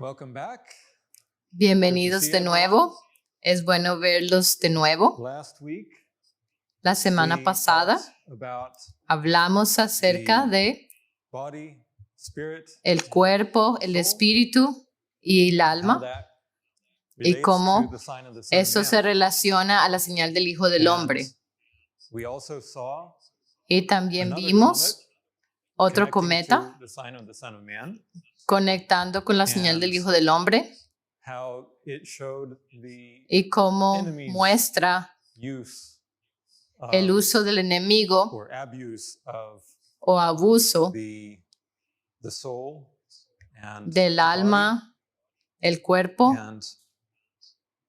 Welcome back. Bienvenidos de nuevo. Es bueno verlos de nuevo. Last week, La semana we pasada talked about hablamos acerca de body, spirit, el cuerpo, el espíritu y el how alma that y relates cómo to the sign of the Son of eso Man. se relaciona a la señal del Hijo del And Hombre. we also saw Y también another vimos comet otro connecting cometa to the sign of the Son of Man, conectando con la señal del Hijo del Hombre how it showed the y cómo enemy's muestra use el of, uso del enemigo or abuse of o abuso the soul and del the body. alma, el cuerpo. And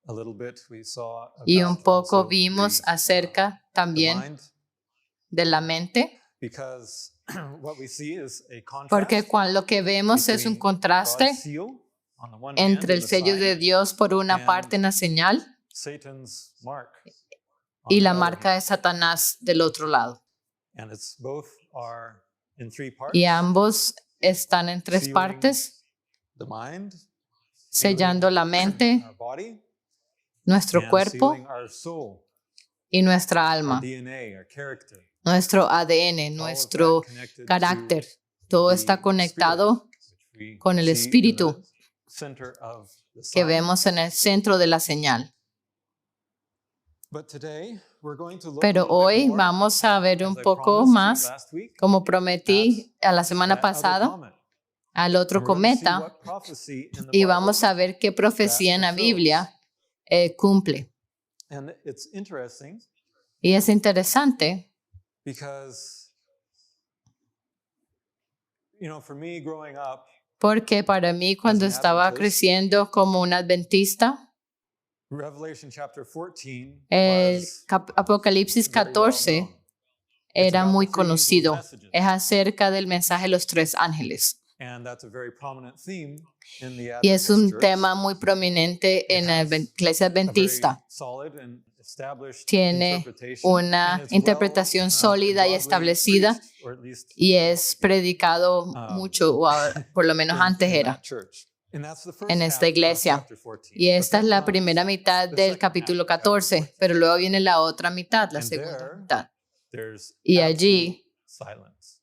a little bit we saw Y about un poco also vimos the acerca también mind, de la mente, because what we see is a porque contrast lo que vemos es un between contraste God's seal on the one hand entre in el the sello sign de Dios por una and parte en la señal Satan's mark on y the la other marca hand. de Satanás del otro lado. And it's both are in three parts: Y ambos están en tres sealing partes, the mind, sellando la sealing mente, our body, nuestro and cuerpo sealing our soul, y nuestra our alma, DNA, our character. nuestro ADN, All of nuestro that connected carácter. to Todo the está spirit, conectado which we con el see in espíritu the center of the que sign. vemos en el centro de la señal. But today we're going to look a Pero little bit hoy more, vamos a ver as un I poco promised you más, last week, como prometí a la semana that other pasada, comet. al otro And we're going to see cometa what prophecy in the y Bible, vamos a ver qué profecía en la Biblia cumple. and it's interesting Y es interesante because, for me growing up, porque para mí cuando As an estaba Adventist, creciendo como un adventista, Revelation chapter 14 el was Apocalipsis very well 14 known. era about muy the three angel conocido. messages. Es acerca del mensaje de los tres ángeles. And that's a very prominent theme in the Y es Adventist un church. tema muy prominente en la iglesia A very adventista. solid and established Tiene interpretation, una and it's interpretación sólida y broadly establecida preached, or at least y es predicado mucho, o por lo menos antes in era, that church. And that's the first en half esta of iglesia. chapter 14. Y esta But es then la comes primera mitad the del second capítulo half of chapter 14, 14. pero luego viene la otra mitad, la And segunda there, mitad. There's Y absolute allí silence.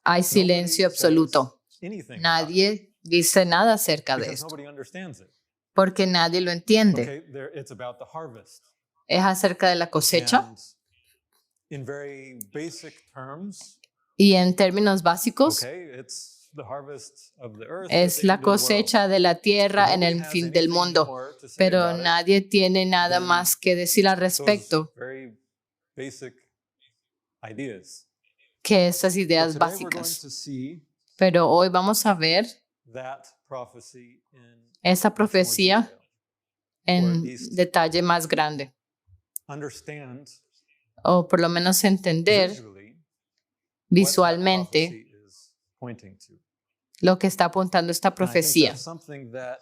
hay silencio Nobody says absoluto. anything about it, Nadie dice nada acerca de because esto, nobody understands it. porque nadie lo entiende. Okay, it's about the harvest. Es acerca de la cosecha And in very basic terms, y en términos básicos okay, it's the harvest of the earth at es the la end of the world. cosecha de la tierra en Nobody el has fin del anything mundo, more to say pero about it nadie tiene nada than más que decir al those respecto very basic ideas. que estas But ideas today we're going básicas. to see Pero hoy vamos a ver that prophecy in esa much more profecía detail, or at en least detalle más grande, understand o por lo menos entender visually what that visualmente prophecy is pointing to. lo que está apuntando esta And I think profecía. that's something that,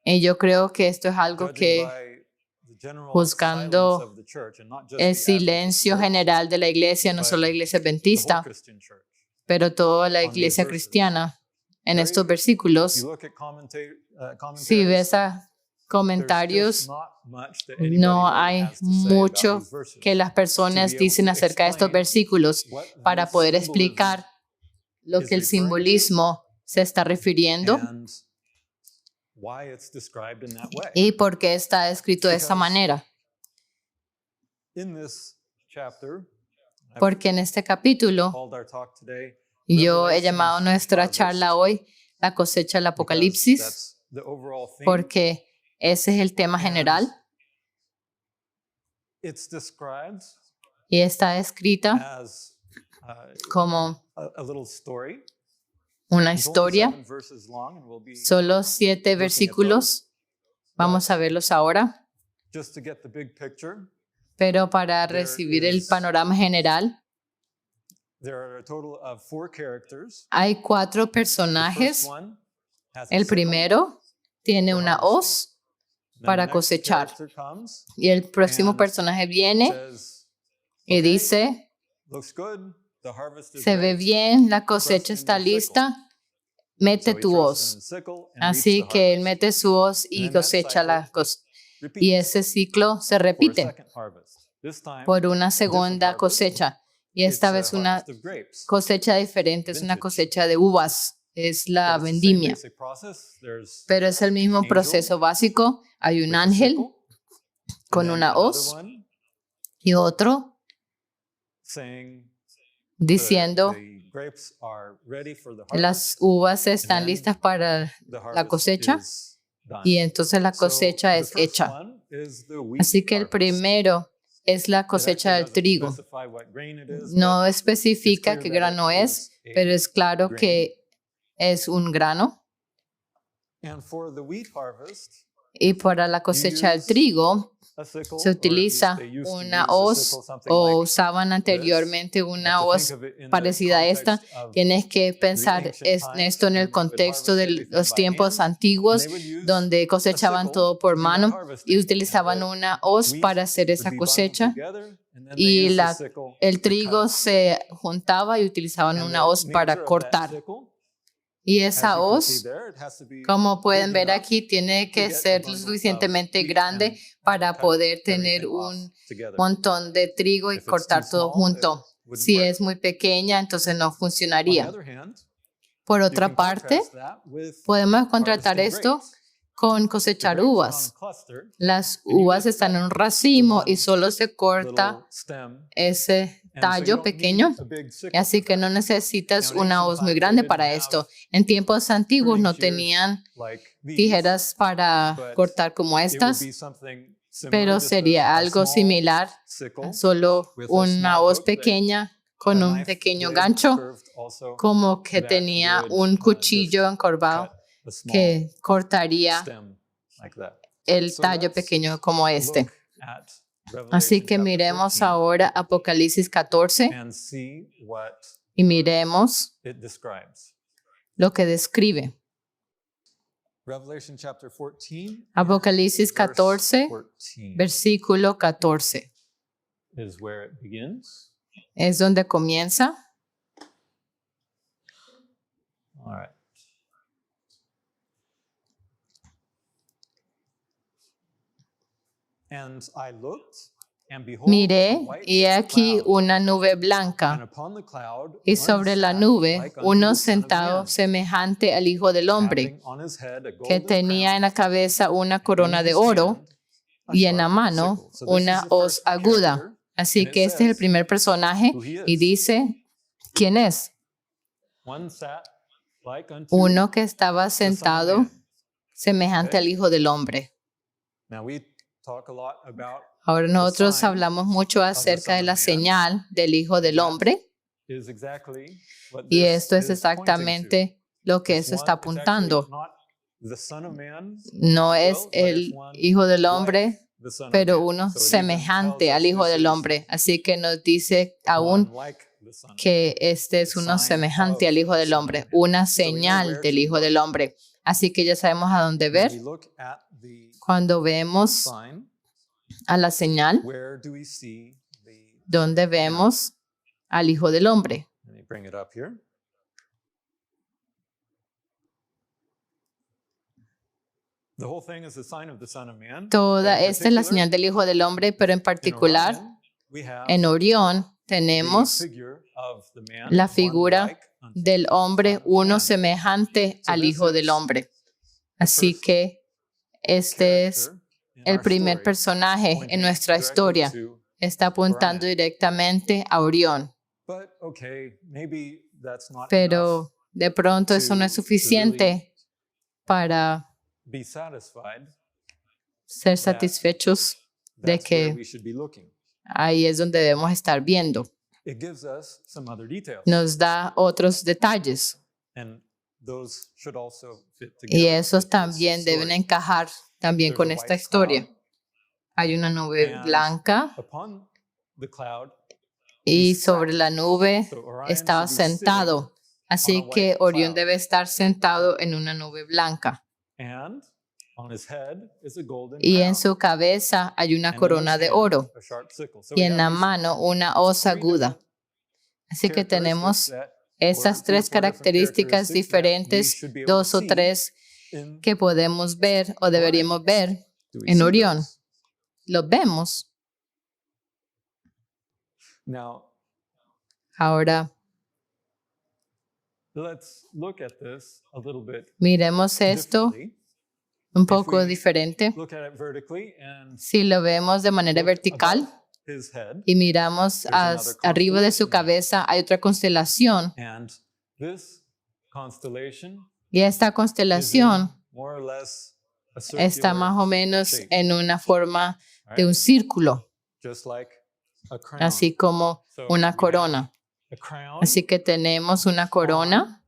Y yo creo que esto es algo judging que, by the general juzgando silence of the church, and not just el the Adventist silencio church, general de la iglesia, no but solo la iglesia the whole adventista, Christian church, pero toda la on these iglesia verses. cristiana, en Very- estos if versículos, you look at si commentaries, ves a there's comentarios, just not much that anybody no really hay has to say about mucho these verses. que las personas to be able dicen to acerca de estos explain versículos what para this poder symbolism explicar lo is que el referring to simbolismo se está refiriendo and why it's described in that way. y por qué está escrito de esta Because manera. In this chapter, I've Porque en este capítulo called our talk today yo he Revelation's llamado nuestra Harvest, charla hoy la cosecha del because Apocalipsis, that's the overall theme. porque ese es el tema And general it's described y está escrita as como a little story. una It's only historia, 7 verses long, and we'll be solo 7 versículos. Vamos a verlos ahora, just to get the big picture. pero para There recibir el is- panorama general, There are a total of 4 characters. hay 4 The personajes. first one has a El sickle. primero tiene for una harvesting. hoz Then para the next cosechar. character comes, y el próximo and personaje viene says, y "Okay, dice, looks good. The harvest is se ve ready." bien, la cosecha Trust in está your sickle. lista, mete So he tu throws in hoz. the sickle and reaps Así the que él harvest. mete su hoz And y then that cosecha la cycle cosecha. Y repeats ese ciclo se for a repite second harvest. This time, por una different segunda harvest. cosecha. Y It's esta a vez una harvest of grapes. cosecha diferente, es una Vintage. cosecha de uvas, es la But it's the same vendimia. basic process. There's Pero es el mismo angel proceso básico. Hay un with a ángel sickle, and con then una another hoz one y otro saying diciendo the grapes are ready for the las harvest. uvas están then listas para The la harvest cosecha is done. y entonces la So cosecha the es first hecha. one is the wheat Así que el harvest. primero es la It cosecha actually del doesn't trigo. specify what grain it is, No but especifica it's qué clear that grano it es, is a pero es claro grain. que es un grano. And for the wheat harvest, Y para la cosecha del use trigo a sickle, se or at least utiliza they used to una use a hoz sickle, something o like usaban anteriormente you have una to hoz think of it in the parecida a esta. context of Tienes que pensar ancient en times esto en when el they would contexto harvest de everything los by tiempos hand, antiguos, and they would use donde a cosechaban sickle todo por to do that mano y harvesting. And utilizaban the una hoz wheat para hacer would esa be bundled cosecha together, and then they y used the sickle el to trigo cut. se juntaba y utilizaban And una the hoz nature para of that cortar. sickle, Y as esa you can see hoz, there, it has to be como pueden big ver enough aquí, tiene to que get a ser lo bundle of suficientemente wheat grande and para cut poder tener everything off un together. montón de trigo y If it's too cortar todo small, it junto. wouldn't Si work. es muy pequeña, entonces no On the funcionaría. other hand, Por you otra can parte, contrast that with podemos contratar harvesting esto grapes. con The cosechar grapes are on a uvas. cluster, Las and you uvas just están en cut un racimo y one solo se corta little stem, ese and so you tallo don't need pequeño. a big sickle Así for que that. no necesitas Now, in una ancient hoz muy times, they grande didn't para have esto. En tiempos antiguos pruning no shears tenían like these, tijeras para but cortar como it would estas, be something similar, pero just sería a algo small similar, sickle solo with a una small hoz hook that pequeña a con un knife pequeño blade gancho, curved also como que that tenía would un just cuchillo encorvado cut a small que cortaría stem like that. el So tallo let's pequeño como este. look at Así Revelation que chapter miremos 14 ahora Apocalipsis 14 and see what y miremos it describes. lo que describe. Revelation chapter 14, Apocalipsis verse 14, 14 versículo 14. is where it begins. Es donde comienza. All right. And I looked, and behold, a Miré white y he aquí cloud, una nube and blanca, upon the cloud y one sobre la sat nube like unto uno the Son of sentado Man, semejante al Hijo del Hombre, having on his head a que golden tenía en crown, la cabeza una and in corona de his oro hand a y en la sharp mano sickle. So this is una the hoz first aguda. character, Así and it que este es el says primer personaje who he y is. dice, ¿quién es? One sat like unto Uno que estaba the Son of sentado Man. semejante al Hijo del Hombre. Now we talk a lot about Ahora nosotros sign hablamos mucho acerca de Son la of Man. señal del Hijo del That Hombre is exactly what y this esto es is pointing to. exactamente lo que It's eso está one, it's actually apuntando. not the Son of Man, No es well, but it's el one Hijo del like Hombre, the Son of pero Man. uno So it even semejante tells al us Hijo this del is Hombre. Así que nos dice one aún like the Son of Man. que este es uno sign semejante of al Hijo the del Son of Hombre, Man. una So we know señal where del to Hijo look del Hombre. Así que ya sabemos a dónde when ver. we look at the Cuando vemos sign. a la señal, Where do we see the donde vemos al Hijo del Hombre. Let me bring it up here. The whole thing is the sign of the Son of Man. Toda but in esta es la particular, señal del Hijo del Hombre, pero en in particular Orion, we have en Orión the tenemos figure of the man, la one figura like unto del the hombre, Son of uno Man. semejante So al this Hijo del is Hombre. the Así first que este es character in el our primer story, personaje en pointing nuestra directly historia. to Está apuntando Orion. directamente a Orión. But okay, maybe that's not enough Pero de pronto eso no es to suficiente para be satisfied. ser satisfechos de That's where que we should be looking. ahí es donde debemos estar viendo. It gives us some other details, Nos da otros detalles and those should also fit y together. esos with this también deben story. encajar también There's con a esta white historia. cloud, Hay una nube and blanca upon the cloud, y he sobre sat. la nube So Orion estaba should be sitting, sentado. Así on a que white Orión cloud. debe estar sentado en una nube blanca. and on his head is a golden Y en crown, su cabeza hay una and in corona his de hand oro a sharp sickle. So y we en have la these mano una hoz three aguda. different Así que characteristics tenemos that Esas tres características diferentes, dos o tres que podemos ver o deberíamos ver en Orión. Los vemos. Now, Ahora let's look at this a little bit miremos esto differently. un poco diferente. Look at it vertically and Si lo vemos de manera look vertical above his head, y miramos arriba de su cabeza, hay otra constelación. and this constellation Y esta is in constelación more or less a está más o circular menos shape, en una forma de right? un círculo, Just like a crown. así como So una we have corona. a crown Así que tenemos una corona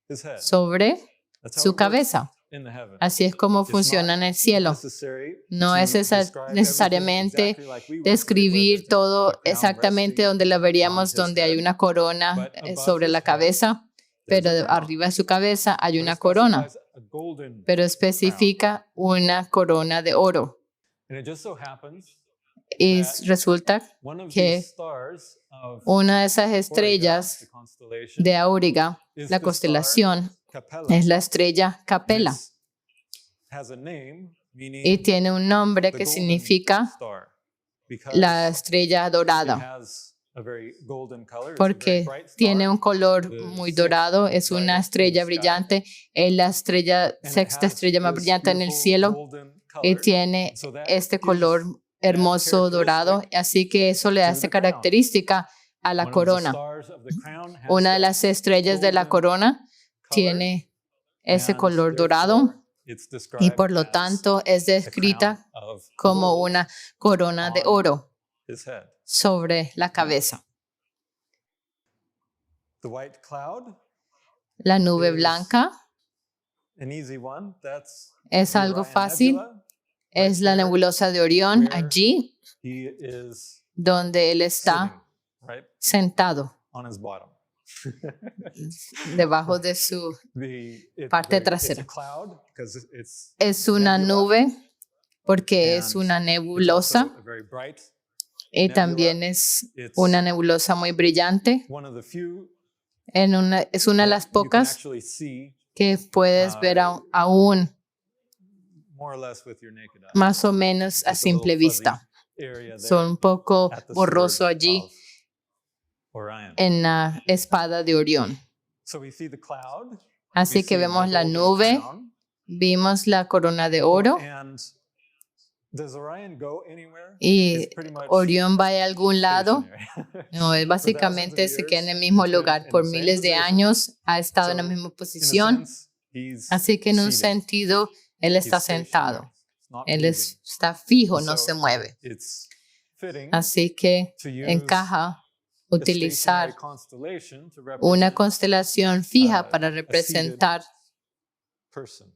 his head. sobre That's how su it works cabeza. in the heavens. Así es como It's funciona not en el cielo. necessary No to es describe necesariamente everything exactly like we would describir with todo the crown exactamente resting donde la on veríamos, his donde hay head, una corona but above sobre his la head, cabeza, there's pero a crown. arriba de su cabeza hay But una it corona, specifies a golden pero crown. especifica una corona de oro. And it just so happens Y that resulta one of que these stars of una de esas Auriga, estrellas the constellation, de Auriga, is la the constelación, star Capella. es la estrella Capella This has a name meaning y tiene un nombre the que golden significa star, because la estrella it dorada, has a very golden color. It's a very porque bright star, tiene un color the muy sixth dorado, es una brightest in the estrella sky, brillante, es la estrella, and it sexta has estrella más this brillante en el beautiful cielo golden y color. tiene So that este gives color that hermoso dorado, characteristic así que eso le da to esta the crown. característica a la One of the corona. stars of the crown has Una de that las estrellas de la golden corona color, tiene ese and color dorado therefore it's y described por lo as tanto es the crown descrita of como gold una corona de on oro his head. sobre la cabeza. The white cloud, La nube is blanca an easy one. That's es the algo Orion fácil, Nebula. es la there, nebulosa de Orión, where allí he is donde él sitting, está right, sentado on his bottom. debajo de su parte It's a trasera. cloud because it's Es una nebula, nube porque es and una it's nebulosa also a very bright y nebula. también es It's una nebulosa muy brillante. one of the few Es una de las that you can pocas actually see que puedes ver aún more or less with your naked eye. más o menos a Just a little simple fuzzy vista. area there Son un poco at the borroso sword allí of Orion. en la espada de Orión. So we see the cloud, we Así que see vemos the la golden nube, crown, vimos la corona de oro and does Orion go anywhere? y It's pretty much Orión va a algún lado. stationary. No, es básicamente se queda en el mismo It's been lugar in por the same miles de position. años, ha estado en la So, misma In a posición. sense, he's Así que en un seated. sentido, él He's está stationary. sentado, It's not él moving. está fijo, no So, se mueve. It's fitting Así que to use encaja a utilizar stationary constellation to una represent constelación fija uh, para a seated representar person.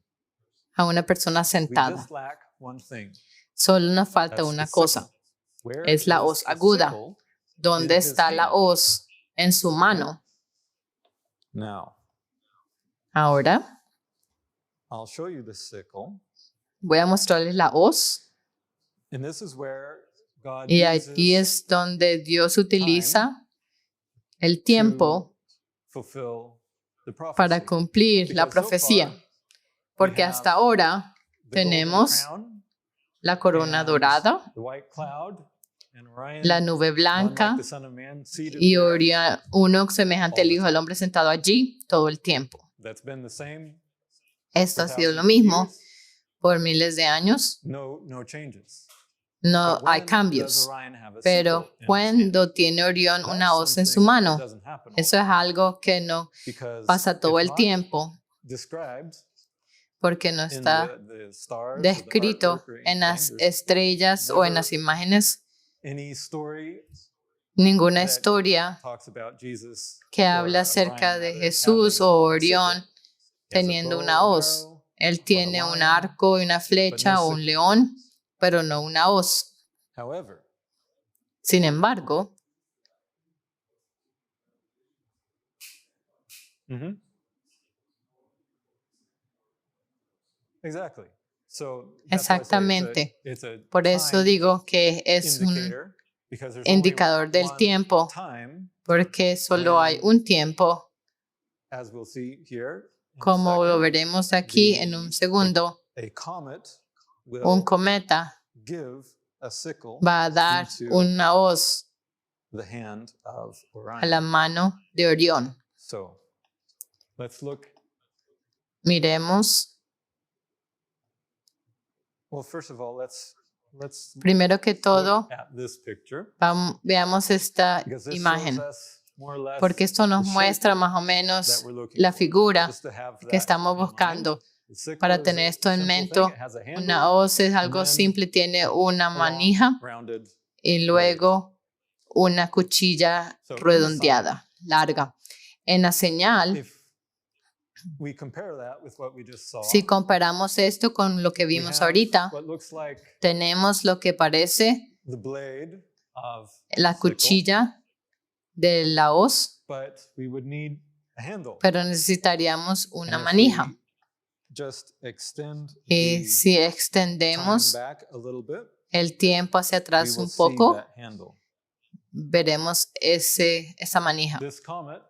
a una persona We sentada. just lack one thing. Solo nos falta That's una the cosa. sickle. Where Es la is hoz the aguda. sickle ¿Dónde in his está la hand? hoz en su mano? Now, Ahora I'll show you the sickle. voy a mostrarles la hoz. And this is where God Y aquí uses es donde Dios utiliza el tiempo to fulfill the para prophecy. cumplir la Because so profecía. far, Porque we hasta have ahora the golden tenemos crown, la corona and dorada, the white cloud, and Orion, la nube one blanca like the Son of Man, seated y there. Orión, uno semejante al Hijo del Hombre sentado allí todo el tiempo. That's been the same Esto ha for sido lo thousands of mismo years. por miles de años. No changes. No But hay when cambios. does Orion have a Pero sickle in his hand? cuando tiene Orión That's una hoz en su something mano, that doesn't happen eso es algo que no because pasa todo it's el not tiempo described porque no in está the stars or the descrito artwork or en las anything. There's estrellas o en las imágenes any story ninguna that historia talks about Jesus que or habla Orion acerca de rather Jesús having o a sickle. Orión He has a teniendo bow una and hoz. arrow, Él tiene un lion, arco y una flecha o un sickle. león, pero no una hoz. However, Sin embargo, exactly. So that's why I say exactamente. it's a Por eso time digo que es un indicator because there's only indicador del one tiempo, time porque solo hay un tiempo as we'll see here, in a Como lo second, veremos aquí en un segundo, a comet un will cometa give a sickle va a dar into una hoz the hand of a la Orion. mano de Orión. So let's look. Miremos, Well, first of all, let's primero que todo, look at this picture, veamos esta because this imagen, shows us more or less porque esto nos the shape muestra más o that menos we're looking la for, figura just to have que that estamos in mind. buscando. The sickle Para is tener a esto en simple mente, thing. It has a handle, una hoz es algo and then simple, tiene una a long, manija rounded y luego una cuchilla So in the redondeada, larga. En la señal, If we compare that with what we just saw, si comparamos esto con lo que we vimos have ahorita, what looks like tenemos lo que parece the blade of la sickle, cuchilla de la hoz, but we would need a handle. pero necesitaríamos una And if manija. we just extend Y the si time extendemos back a little bit, el tiempo hacia we atrás will un see poco, that handle. veremos esa manija. This comet,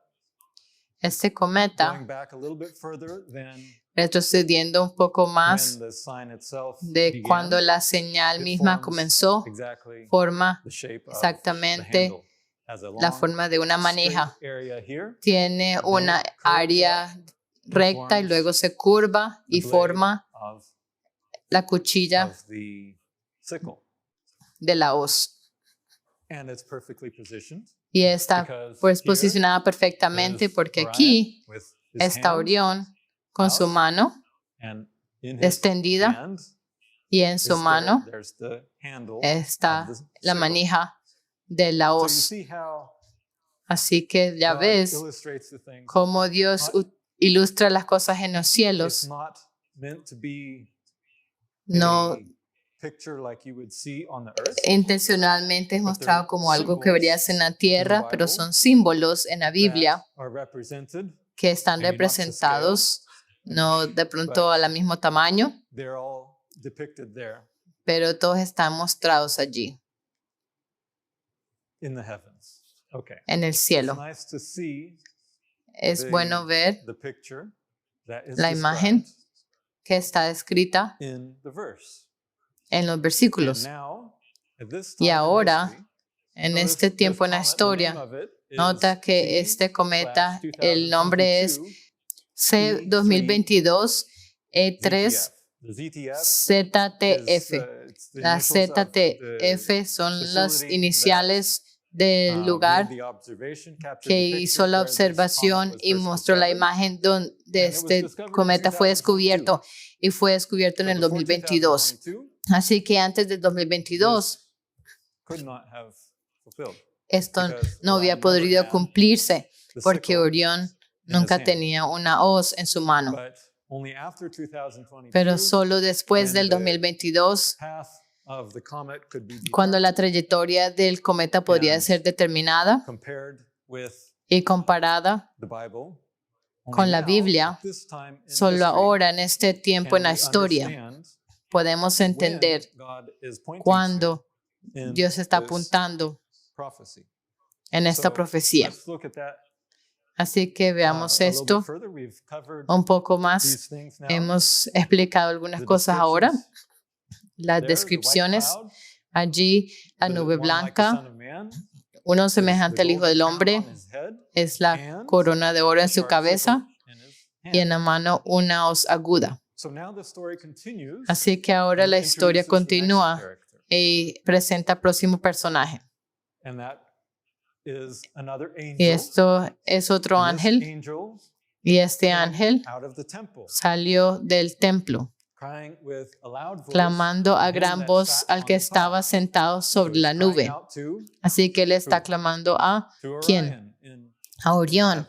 Este cometa, going back a little bit further than retrocediendo un poco más when the sign itself de began, cuando la señal it misma forms comenzó, exactly forma the shape of exactamente the handle. Has a la long, forma de una manija. straight area here, Tiene then una it curves área recta y forms luego se curva the y blade forma of, la cuchilla of the sickle. de la hoz. And it's perfectly positioned Y está because pues here posicionada perfectamente is porque Orion aquí with his está hand Orión con su out, mano and in his extendida hand y en is su mano there's the handle está of the la sickle. manija de la So you hoz. see how Así que ya God ves illustrates the things. cómo Dios ilustra las cosas en los It's cielos. not meant to be No a picture like you would see on the earth. intencionalmente es But mostrado they're como algo que verías en la tierra, pero Bible son símbolos en la Biblia that are represented. que están maybe not to representados, no de pronto al mismo tamaño, They're all depicted there pero todos están mostrados allí, in the heavens. Okay. en el It's cielo. nice to see Es bueno ver the picture that is la imagen described que está escrita in the verse. en los And versículos. now, at this Y time in ahora, history, en notice este this tiempo en la comet, the historia, name of it is nota que este cometa, el nombre es C2022 E3 The ZTF ZTF. it's the Las initials of the ZTF son las facility iniciales del made lugar the observation, captured que the hizo picture la where this observación comet was y first mostró la discovered. imagen donde it was este discovered in cometa fue 2022. descubierto y fue descubierto en So el before 2022. 2022, Así que antes del 2022 this could not have fulfilled esto because no había Orion never podido had cumplirse the porque sickle Orión in his nunca hand. tenía una hoz en su mano. But only after 2022, Pero solo después when del the 2022, path of the comet could be cuando la determined, trayectoria del cometa podría And ser determinada compared with y comparada the Bible, only con la now, Biblia, at this time in solo history, ahora en este tiempo en can la we historia understand podemos when entender God is pointing cuándo to in Dios está this apuntando prophecy. en esta So, profecía. let's look at that Así que veamos a little bit esto further. We've covered un poco más. these things now. Hemos explicado algunas The cosas ahora. descriptions Las there, the white descripciones, cloud, allí la the nube one like the blanca, Son of Man, uno is semejante the al Hijo golden del crown Hombre, on his head, es la and corona de oro a en su sharp cabeza sickle in his y en hand. la mano una hoz aguda. So now the story continues Así que ahora and la historia introduces the next continúa character. y presenta al próximo personaje. And that is another Y angel. esto es otro And this ángel. angel Y este came ángel out of the temple, salió del templo, crying with a loud voice clamando a to him gran that voz sat al on que the estaba cloud. sentado So sobre he's la crying nube. out Así que él está Who? clamando to ¿quién? Orion in A Orión heavens.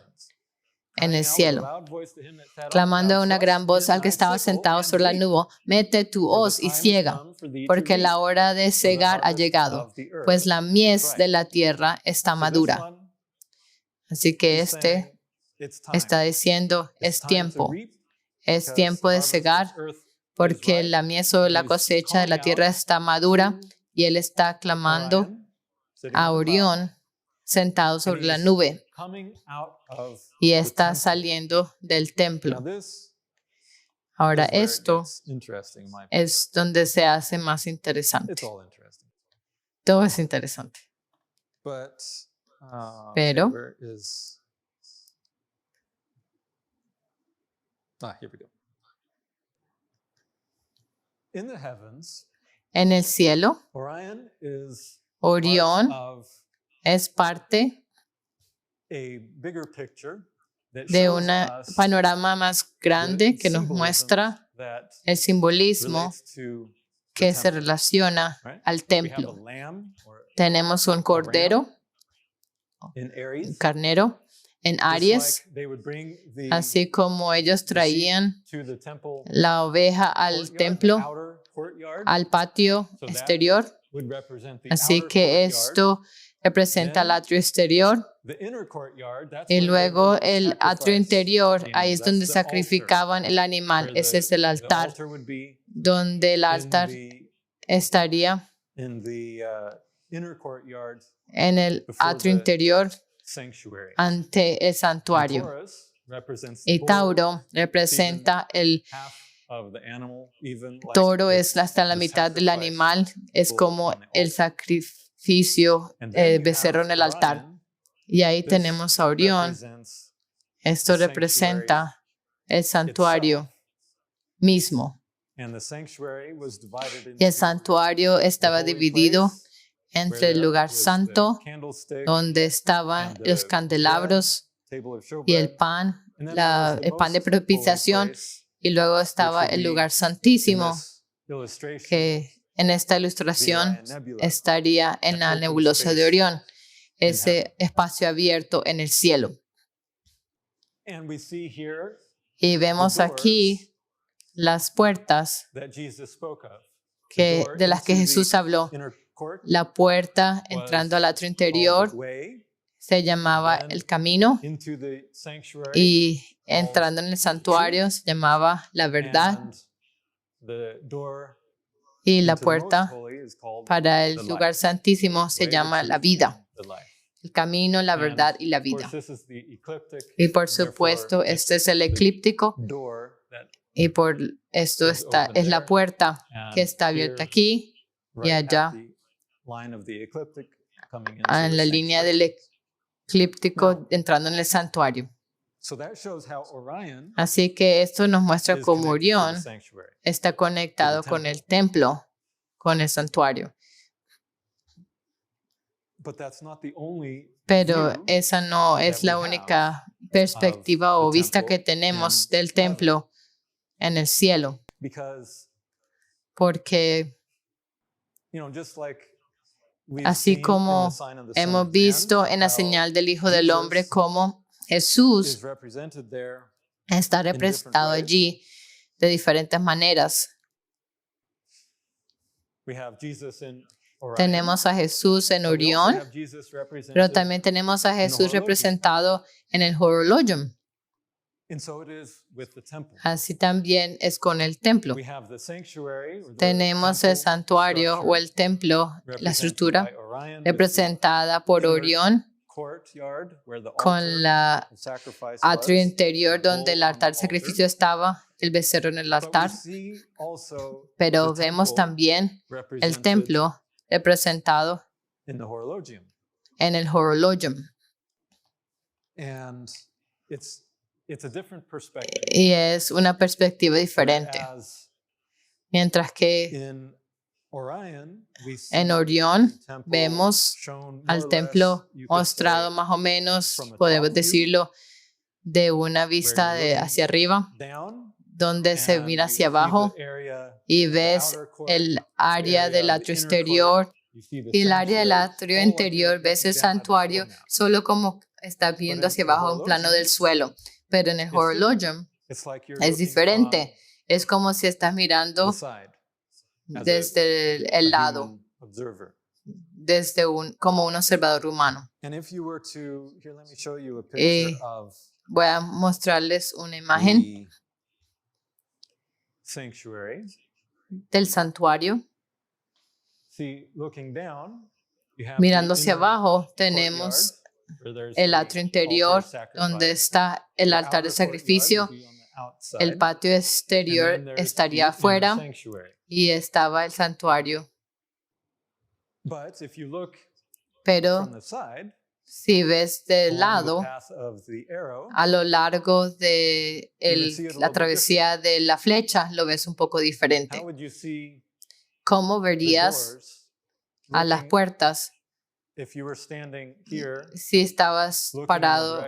en Crying el out with a cielo, loud voice to him that sat on the clamando a cloud, una "Thrust gran voz in al que thy estaba sickle sentado and sobre la reap, nube, mete tu for the hoz y time is ciega, come for thee to porque la reap, hora de for the cegar ha harvest llegado, of the earth pues la is mies ripe." de la tierra está So this madura. one Así que is este saying, "It's time. está diciendo, It's es time to tiempo, reap, es because tiempo the de harvest of cegar, the earth is porque ripe." la mies o la He's cosecha de la calling tierra out está madura, to y él está clamando Orion, sitting a on the cloud, Orión sentado sobre la he's nube coming out of y the está temple. saliendo del Now templo. this Ahora is where it esto gets interesting, in my opinion. es donde se hace más It's interesante. all interesting. Todo es interesante. But Pero- okay, where is here we go. In the heavens, En el cielo, Orion is Orión part of es parte a bigger picture that de shows un us panorama más grande the que nos symbolism muestra that el simbolismo relates to the que se temple, relaciona right? al We have a templo. lamb or Tenemos un cordero, in un Aries, carnero en just Aries, like they would bring the así como ellos sheep traían to the temple la oveja al courtyard, the templo, outer courtyard, al patio so that exterior. would represent the Así outer que courtyard. esto representa el Then, atrio exterior The inner courtyard, that's y where they luego would el atrio sacrifice interior, the ahí animal. es donde That's the altar, sacrificaban el animal. where Ese es el the altar, altar would be donde el altar estaría in the inner courtyard en el before atrio the interior sanctuary. ante el And santuario. Taurus represents the Y bull, Tauro representa el half of the animal, even like toro, the- es hasta la the mitad del sacrifice animal, es bull como on the el altar. sacrificio And then you becerro have en el altar. Orion. Y ahí This tenemos a Orión. represents Esto the representa el santuario mismo. and the sanctuary was divided Y el into santuario estaba holy dividido place, entre where el there lugar was the santo, candlestick, donde estaban and los the candelabros table of y el showbread, pan, and then there was the el pan de most holy propiciación, place, y luego estaba would el be lugar in santísimo, this illustration, que en esta the ilustración Orion Nebula, estaría en la open nebulosa de space Orión, in ese espacio abierto en el cielo. and we see here Y vemos the aquí doors las puertas that Jesus spoke of. de las que Jesús habló. Inner court La puerta entrando al atrio called the interior way, se llamaba then el camino into the sanctuary, y entrando en el santuario se llamaba la verdad, and the door y la into the most puerta holy is called para el the lugar light. santísimo se Way, the llama la truth, vida, and the light. el camino, la And, verdad y la of course, vida. this is the ecliptic, Y por therefore, supuesto, este es el the eclíptico door that y por esto is está, open es la there, puerta and que está abierta here, aquí right at allá, the line of the ecliptic, coming into en the la línea sanctuary. del eclíptico Now, entrando en el santuario. So that shows how Orion Así que esto nos muestra is cómo connected to the Orión sanctuary. está conectado con el templo, con el santuario. But that's not the only Pero view esa no es that we la have única perspectiva of o the vista que temple tenemos in del heaven. templo en el cielo, because, porque just like we've así seen in como the sign of the Son hemos of Man, visto en la how señal del Hijo del Hombre Jesus cómo Jesús is represented there está different representado ways. allí de diferentes maneras. We have Jesus in Orion, Tenemos a Jesús en but we also Orión, have Jesus pero represented, también tenemos a the Jesús horologium. representado en el horologium. and so it is with the temple. Así también es con el templo. We have the sanctuary, or the Tenemos el temple santuario o structure, el templo, la represented estructura by Orion, with the representada por inner Orión, courtyard where the altar con la of sacrifice atrio was, interior the donde bull el on the altar altar. sacrificio estaba, el becerro en el But we altar. see also Pero the vemos temple también el represented templo representado in the horologium. en el horologium. And it's a different perspective. Y es una perspectiva diferente. Whereas Mientras que in Orion, we see en Orión the temple vemos shown more al or templo less, you could mostrado say, más o menos, from a podemos top view, decirlo, de una where vista you're looking hacia arriba, down, donde se and mira you hacia see the abajo area y of the ves outer court, el the área area del of the atrio inner exterior court, you see the y el área del sanctuary, atrio all like you're interior, ves looking el down at the santuario floor now. solo como estás viendo in hacia the abajo a un plano horologium, del suelo. Pero en el it's different. horologium It's like you're es looking diferente. Es como si estás from mirando the side as desde a el lado, human observer. desde como un observador humano. And if you were to, here, let me show you a Eh, picture of Voy a mostrarles una imagen the sanctuary. del santuario. See, looking down, you have Mirando the hacia inner abajo courtyard, tenemos el atrio interior, donde está el altar de sacrificio. El patio exterior estaría afuera y estaba el santuario. Pero si ves del lado, a lo largo de la travesía de la flecha, lo ves un poco diferente. ¿Cómo verías a las puertas si estabas parado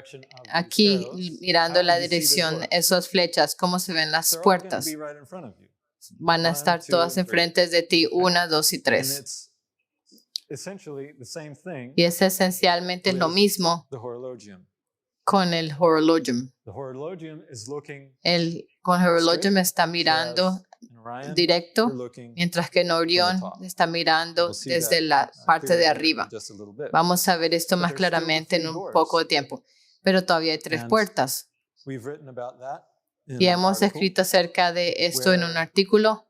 aquí mirando la dirección, esas flechas? ¿Cómo se ven las puertas? Van a estar todas enfrente de ti, 1, 2 y 3. Y es esencialmente lo mismo con el horologium. El horologium está mirando directo, mientras que en Orión está mirando desde la parte de arriba. Vamos a ver esto más claramente en un poco de tiempo. Pero todavía hay 3 puertas. Y hemos escrito acerca de esto en un artículo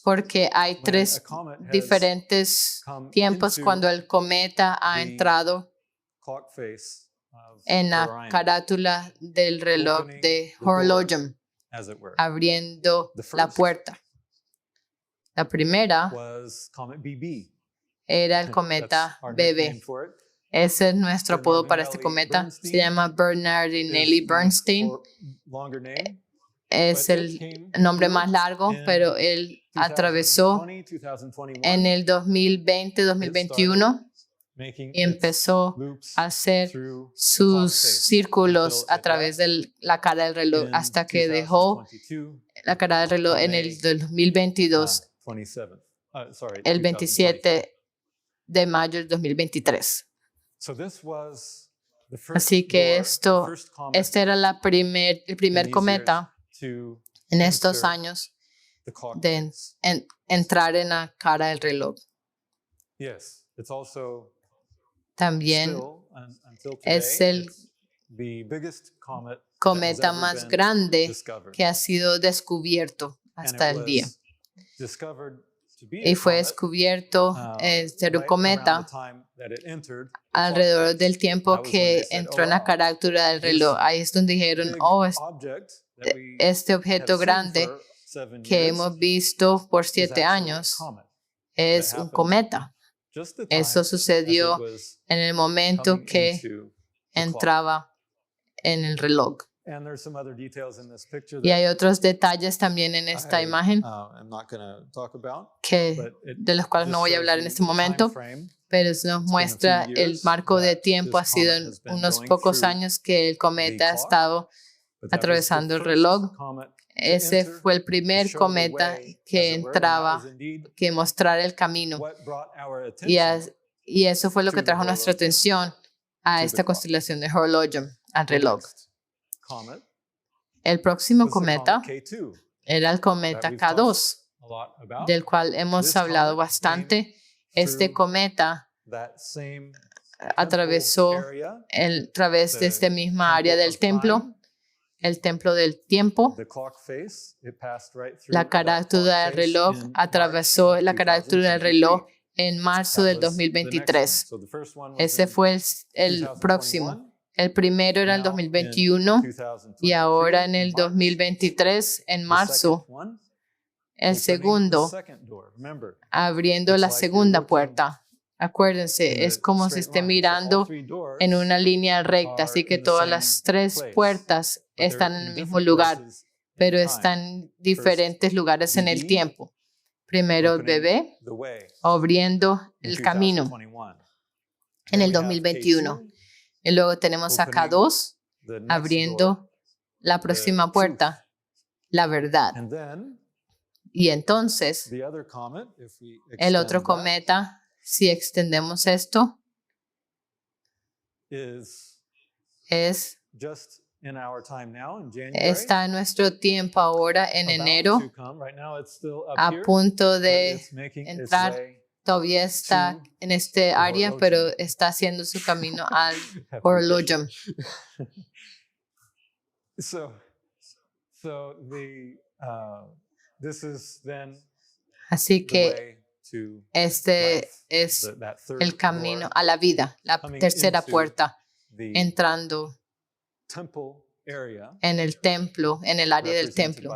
porque hay 3 diferentes tiempos cuando el cometa ha entrado en la carátula del reloj de horologium, abriendo la puerta. La primera era el cometa BB. Ese es nuestro apodo para este cometa. Se llama Bernardinelli Bernstein. Es el nombre más largo, pero él atravesó en el 2020-2021 y empezó a hacer sus círculos a través de la cara del reloj hasta que dejó la cara del reloj en el 2022, el 27 de mayo del 2023. Así que este era el primer cometa en estos años de entrar en la cara del reloj. También es el cometa más grande que ha sido descubierto hasta el día. Y fue descubierto ser un cometa alrededor del tiempo que entró en la carátula del reloj. Ahí es donde dijeron, este objeto grande que hemos visto por 7 años es un cometa. Eso sucedió en el momento que entraba en el reloj. Y hay otros detalles también en esta imagen de los cuales no voy a hablar en este momento, pero nos muestra el marco de tiempo. Ha sido en unos pocos años que el cometa ha estado atravesando el reloj. Ese fue el primer cometa que entraba, que mostrara el camino. Y eso fue lo que trajo nuestra atención a esta constelación de horologium, al reloj. El próximo cometa era el cometa K2, del cual hemos hablado bastante. Este cometa atravesó a través de esta misma área del templo, el templo del tiempo. La carátula del reloj atravesó la carátula del reloj en marzo del 2023. Ese fue el próximo. El primero era el 2021 y ahora en el 2023, en marzo, el segundo, abriendo la segunda puerta. Acuérdense, es como si esté mirando en una línea recta, así que todas las 3 puertas están en el mismo lugar, pero están en diferentes lugares en el tiempo. Primero el bebé, abriendo el camino en el 2021. Y luego tenemos a K2 abriendo la próxima puerta, la verdad. Y entonces, el otro cometa, si extendemos esto, está en nuestro tiempo ahora en enero, a punto de entrar. Todavía está en este área, pero está haciendo su camino al horologium. Así que Este es el camino a la vida, la tercera puerta, entrando en el templo, en el área del templo,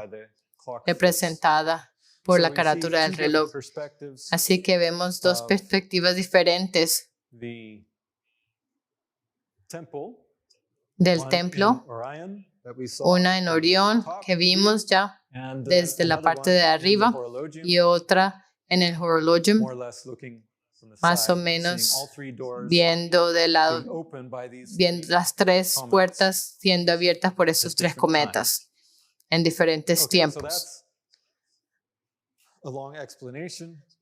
representada por la carátula del reloj. Así que vemos dos perspectivas diferentes del templo, una en Orión que vimos ya desde la parte de arriba y otra en el Horologium, más o menos viendo de lado, viendo las tres puertas siendo abiertas por esos tres cometas en diferentes tiempos.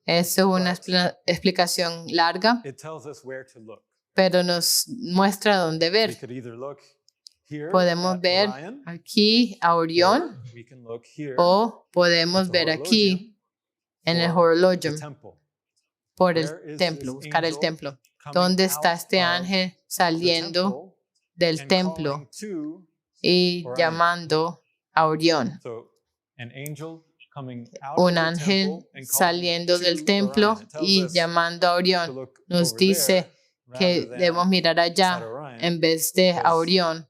Eso es una explicación larga, pero nos muestra dónde ver. Podemos ver aquí a Orión o podemos ver aquí en el Horologium por el templo, buscar el templo. ¿Dónde está este ángel saliendo del templo y llamando a Orión? Un ángel saliendo del templo y llamando a Orión nos dice que debemos mirar allá en vez de a Orión,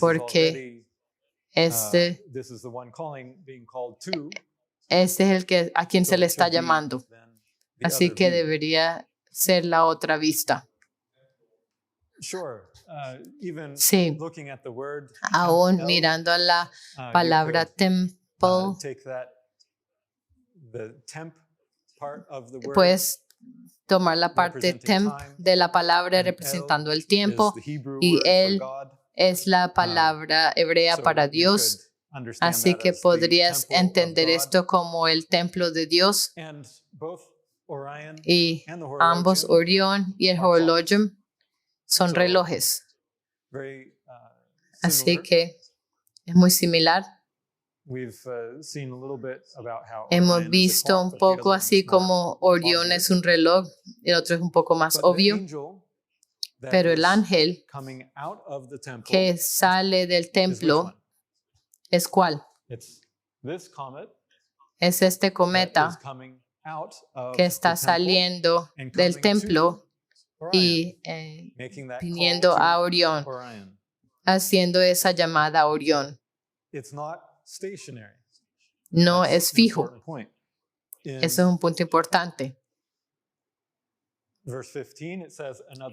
porque este es el que a quien se le está llamando. Así que debería ser la otra vista. Sí, aún mirando a la palabra temple, puedes tomar la parte temp de la palabra representando el tiempo y él es la palabra hebrea para Dios. Así que podrías entender esto como el templo de Dios. Y ambos, Orión y el Horologium, son relojes. Así que es muy similar. Hemos visto un poco así como Orión es un reloj y el otro es un poco más obvio. Pero el ángel que sale del templo es ¿cuál? Es este cometa que está saliendo del templo y viniendo a Orión, haciendo esa llamada a Orión. No es fijo. Eso es un punto importante.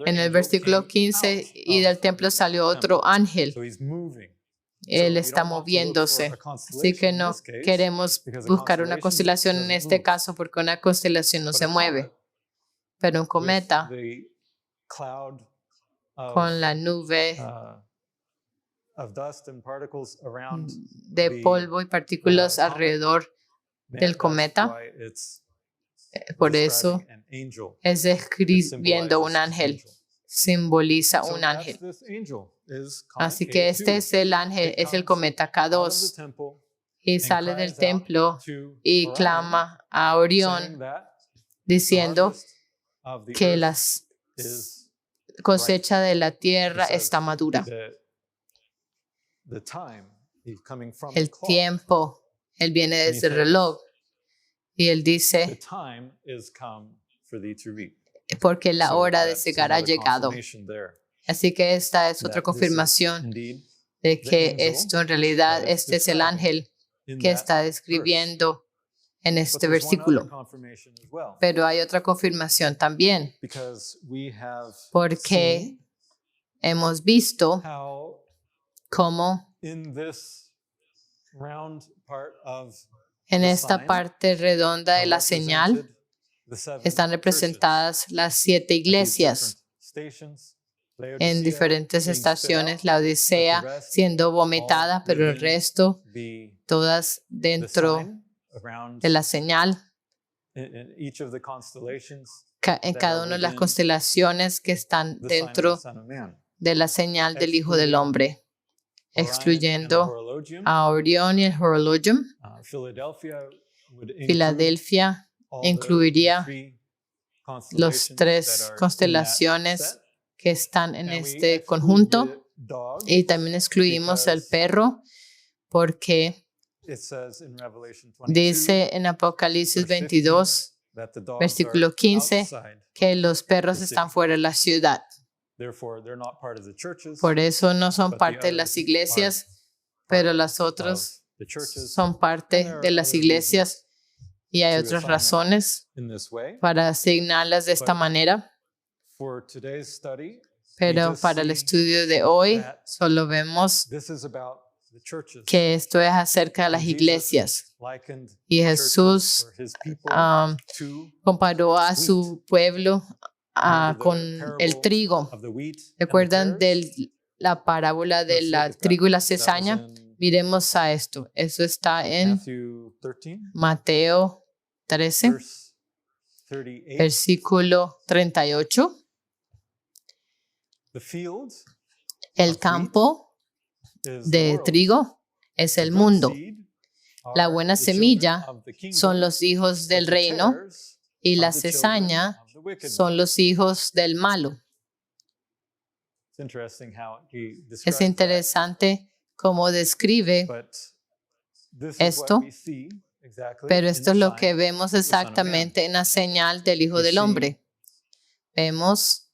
En el versículo 15, y del templo salió otro ángel. Él está moviéndose. Así que no queremos buscar una constelación en este caso porque una constelación no se mueve. Pero un cometa con la nube de polvo y partículas alrededor del cometa. Por eso es describiendo un ángel. Simboliza un ángel. Así que este es el ángel, es el cometa K2 y sale del templo y clama a Orión diciendo que la cosecha de la tierra está madura. El tiempo, él viene desde el reloj y él dice porque la hora de cegar ha llegado. Así que esta es otra confirmación de que esto en realidad, este es el ángel que está describiendo en este versículo. Pero hay otra confirmación también, porque hemos visto cómo en esta parte redonda de la señal están representadas las 7 iglesias en diferentes estaciones, la Odisea siendo vomitada, pero el resto, todas dentro de la señal. En cada una de las constelaciones que están dentro de la señal del Hijo del Hombre, excluyendo a Orión y el Horologium. Filadelfia incluiría las 3 constelaciones que están en este conjunto y también excluimos el perro porque dice en Apocalipsis 22, Versículo 15, que los perros están fuera de la ciudad. Por eso no son parte de las iglesias, pero las otras son parte de las iglesias y hay otras razones para asignarlas de esta manera. Pero para el estudio de hoy solo vemos que esto es acerca de las iglesias. Y Jesús comparó a su pueblo con el trigo. ¿Recuerdan de la parábola del trigo y la cizaña? Miremos a esto. Eso está en Mateo 13, versículo 38. El campo de trigo es el mundo. La buena semilla son los hijos del reino y la cizaña son los hijos del malo. Es interesante cómo describe esto, pero esto es lo que vemos exactamente en la señal del Hijo del Hombre. Vemos,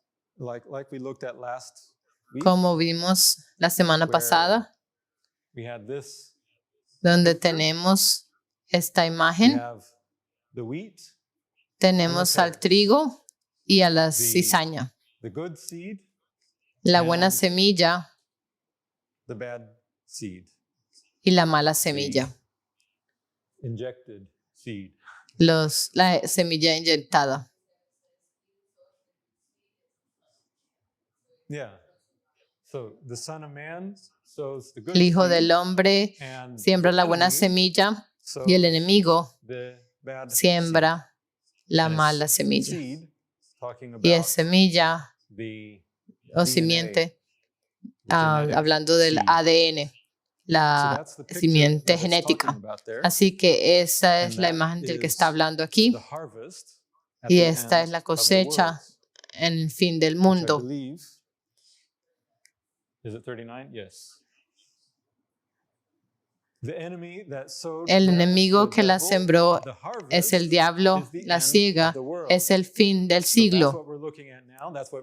como vimos la semana pasada, donde tenemos esta imagen, tenemos al trigo y a la cizaña. La buena semilla y la mala semilla. La semilla inyectada. El Hijo del Hombre siembra la buena semilla y el enemigo siembra la mala semilla. Y es semilla o simiente, hablando del ADN, la simiente genética. Así que esa es la imagen del que está hablando aquí. Y esta es la cosecha en el fin del mundo. El enemigo que la sembró es el diablo, la siega, es el fin del siglo.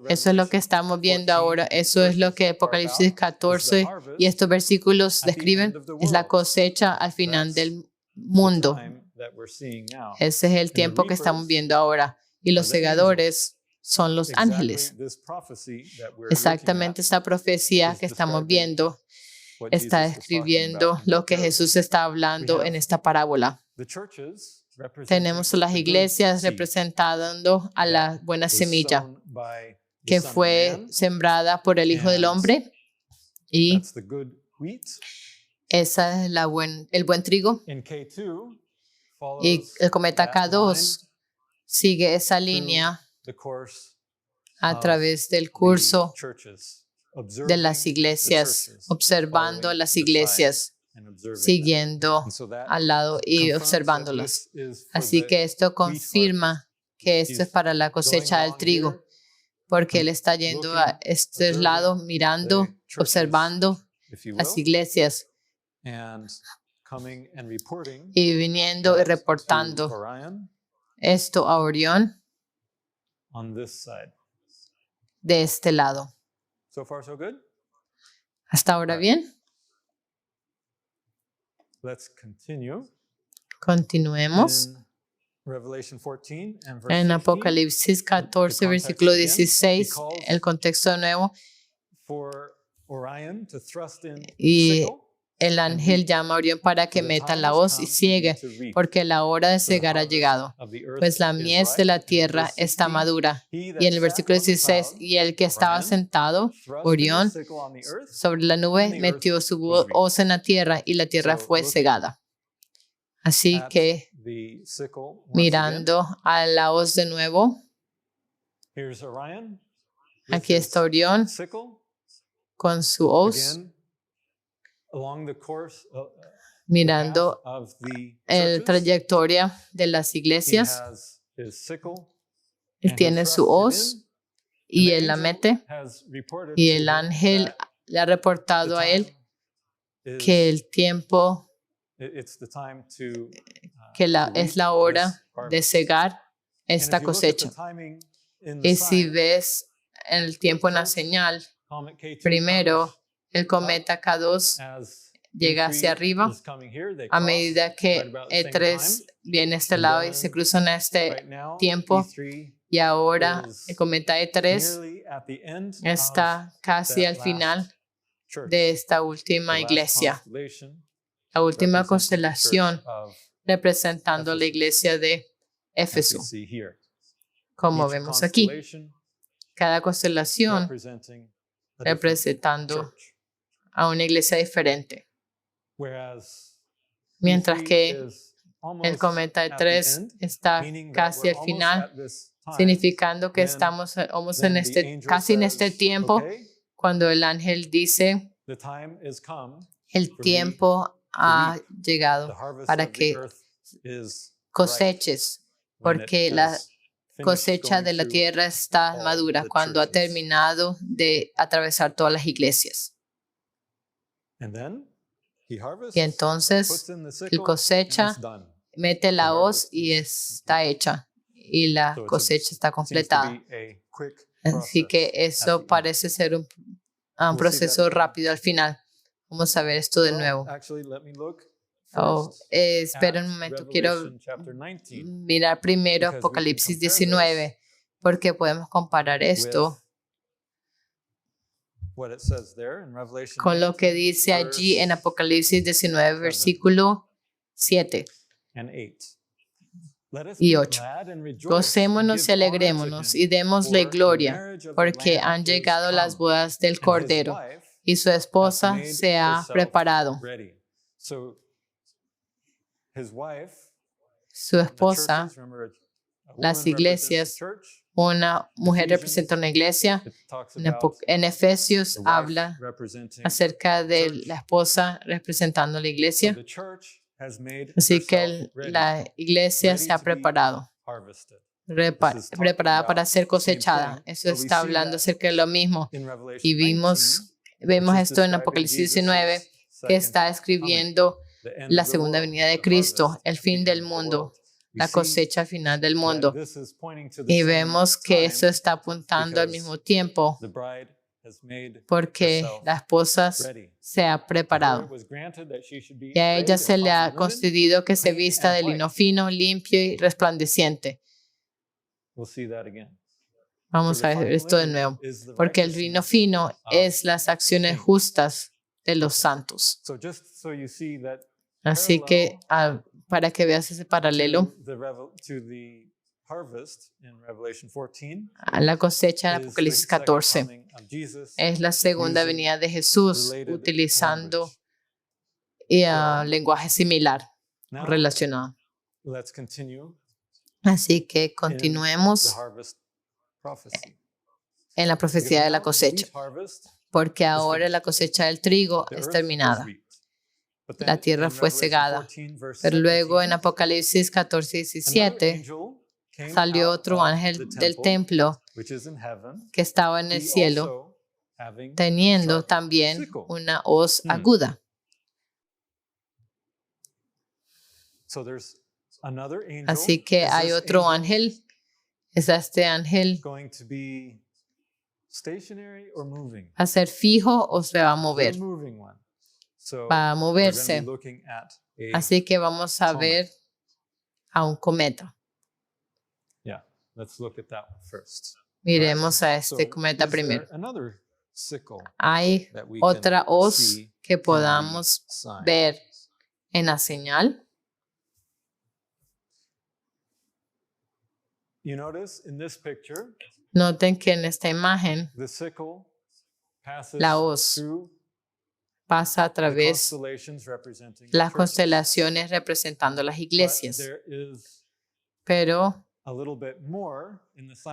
Eso es lo que estamos viendo ahora. Eso es lo que Apocalipsis 14 y estos versículos describen. Es la cosecha al final del mundo. Ese es el tiempo que estamos viendo ahora. Y los segadores son los ángeles. Exactamente esta profecía que estamos viendo está describiendo lo que Jesús está hablando en esta parábola. Tenemos las iglesias representando a la buena semilla que fue sembrada por el Hijo del Hombre, y esa es el buen trigo. Y el cometa K2 sigue esa línea a través del curso de las iglesias, observando las iglesias, siguiendo al lado y observándolas. Así que esto confirma que esto es para la cosecha del trigo, porque él está yendo a este lado, mirando, observando las iglesias y viniendo y reportando esto a Orión de este lado. ¿Hasta ahora bien? Continuemos. En Apocalipsis 14, versículo 16, el contexto de nuevo. Y el ángel llama a Orión para que meta la hoz y ciegue, porque la hora de cegar ha llegado, pues la mies de la tierra está madura. Y en el versículo 16, y el que estaba sentado, Orión, sobre la nube, metió su hoz en la tierra y la tierra fue cegada. Así que, mirando a la hoz de nuevo, aquí está Orión con su hoz, mirando la trayectoria de las iglesias. Él tiene su hoz y él la mete, y el ángel le ha reportado a él que el tiempo, que es la hora de cegar esta cosecha. Y si ves el tiempo en la señal, primero el cometa K2 llega hacia arriba a medida que E3 viene a este lado y se cruza en este tiempo. Y ahora el cometa E3 está casi al final de esta última iglesia, la última constelación representando la iglesia de Éfeso. Como vemos aquí, cada constelación representando a una iglesia diferente. Mientras que el cometa E3 está casi al final, significando que estamos casi en este tiempo, cuando el ángel dice, el tiempo ha llegado para que coseches, porque la cosecha de la tierra está madura cuando ha terminado de atravesar todas las iglesias. Y entonces él cosecha, mete la hoz y está hecha. Y la cosecha está completada. Así que eso parece ser un proceso rápido al final. Vamos a ver esto de nuevo. Espera un momento, quiero mirar primero Apocalipsis 19, porque podemos comparar esto con lo que dice allí en Apocalipsis 19, versículo 7 y 8. Gocémonos y alegrémonos y démosle gloria, porque han llegado las bodas del Cordero y su esposa se ha preparado. Su esposa, las iglesias, una mujer representa una iglesia. En Efesios habla acerca de la esposa representando la iglesia. Así que la iglesia se ha preparado, preparada para ser cosechada. Eso está hablando acerca de lo mismo. Y vemos esto en Apocalipsis 19, que está escribiendo la segunda venida de Cristo, el fin del mundo, la cosecha final del mundo. Y vemos que eso está apuntando al mismo tiempo, porque la esposa se ha preparado. Y a ella se le ha concedido que se vista de lino fino, limpio y resplandeciente. Vamos a ver esto de nuevo, porque el lino fino es las acciones justas de los santos. Así que para que veas ese paralelo, a la cosecha en Apocalipsis 14 es la segunda venida de Jesús utilizando lenguaje similar relacionado. Así que continuemos en la profecía de la cosecha, porque ahora la cosecha del trigo es terminada. La tierra fue cegada. Pero luego en Apocalipsis 14 y 17 salió otro ángel del templo que estaba en el cielo, teniendo también una hoz aguda. Así que hay otro ángel. ¿Es este ángel va a ser fijo o se va a mover? Va a moverse. Así que vamos a ver a un cometa. Miremos a este cometa primero. Hay otra hoz que podamos ver en la señal. Noten que en esta imagen la hoz pasa a través de las constelaciones representando las iglesias. Pero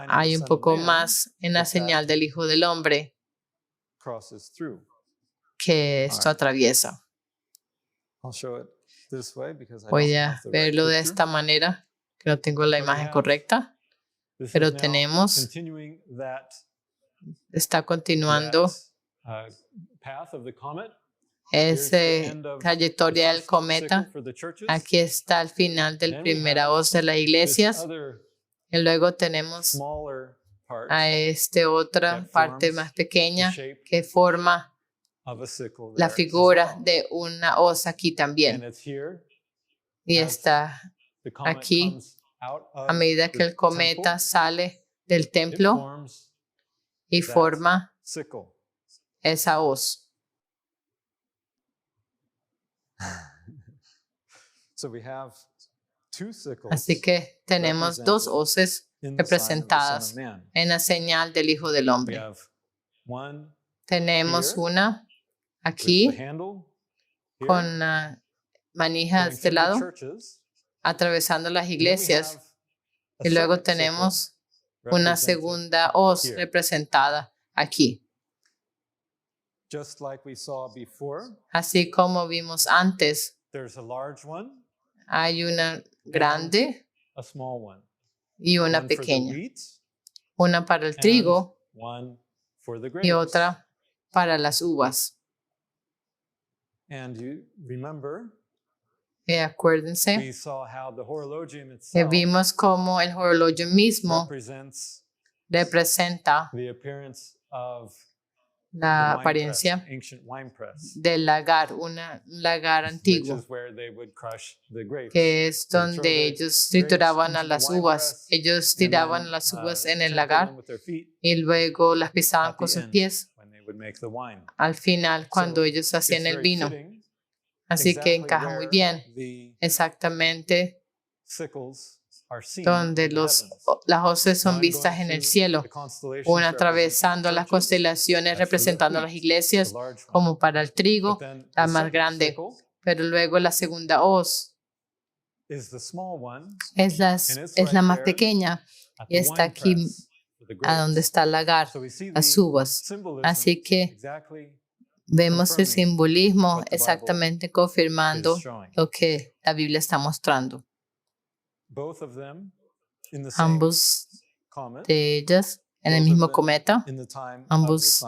hay un poco más en la señal del Hijo del Hombre que esto atraviesa. Voy a verlo de esta manera, que no tengo la imagen correcta, pero tenemos, está continuando esa trayectoria del cometa. Aquí está el final del primera hoz de las iglesias. Y luego tenemos a otra parte más pequeña que forma la figura de una hoz aquí también. Y está aquí a medida que el cometa sale del templo y forma esa hoz. Así que tenemos dos hoces representadas en la señal del Hijo del Hombre. Tenemos una aquí con la manija de este lado, atravesando las iglesias. Y luego tenemos una segunda hoz representada aquí. Así como vimos antes, hay una grande y una pequeña. Una para el trigo y otra para las uvas. Y acuérdense que vimos cómo el horologio mismo representa la apariencia del lagar, un lagar antiguo, que es donde ellos trituraban a las uvas. Ellos tiraban las uvas en el lagar y luego las pisaban con sus pies al final cuando ellos hacían el vino. Así que encaja muy bien exactamente donde las hoces son vistas en el cielo, una atravesando las constelaciones representando las iglesias como para el trigo, la más grande, pero luego la segunda hoz es la más pequeña y está aquí a donde está el lagar, las uvas. Así que vemos el simbolismo exactamente confirmando lo que la Biblia está mostrando. Ambos de ellas en el mismo cometa, ambos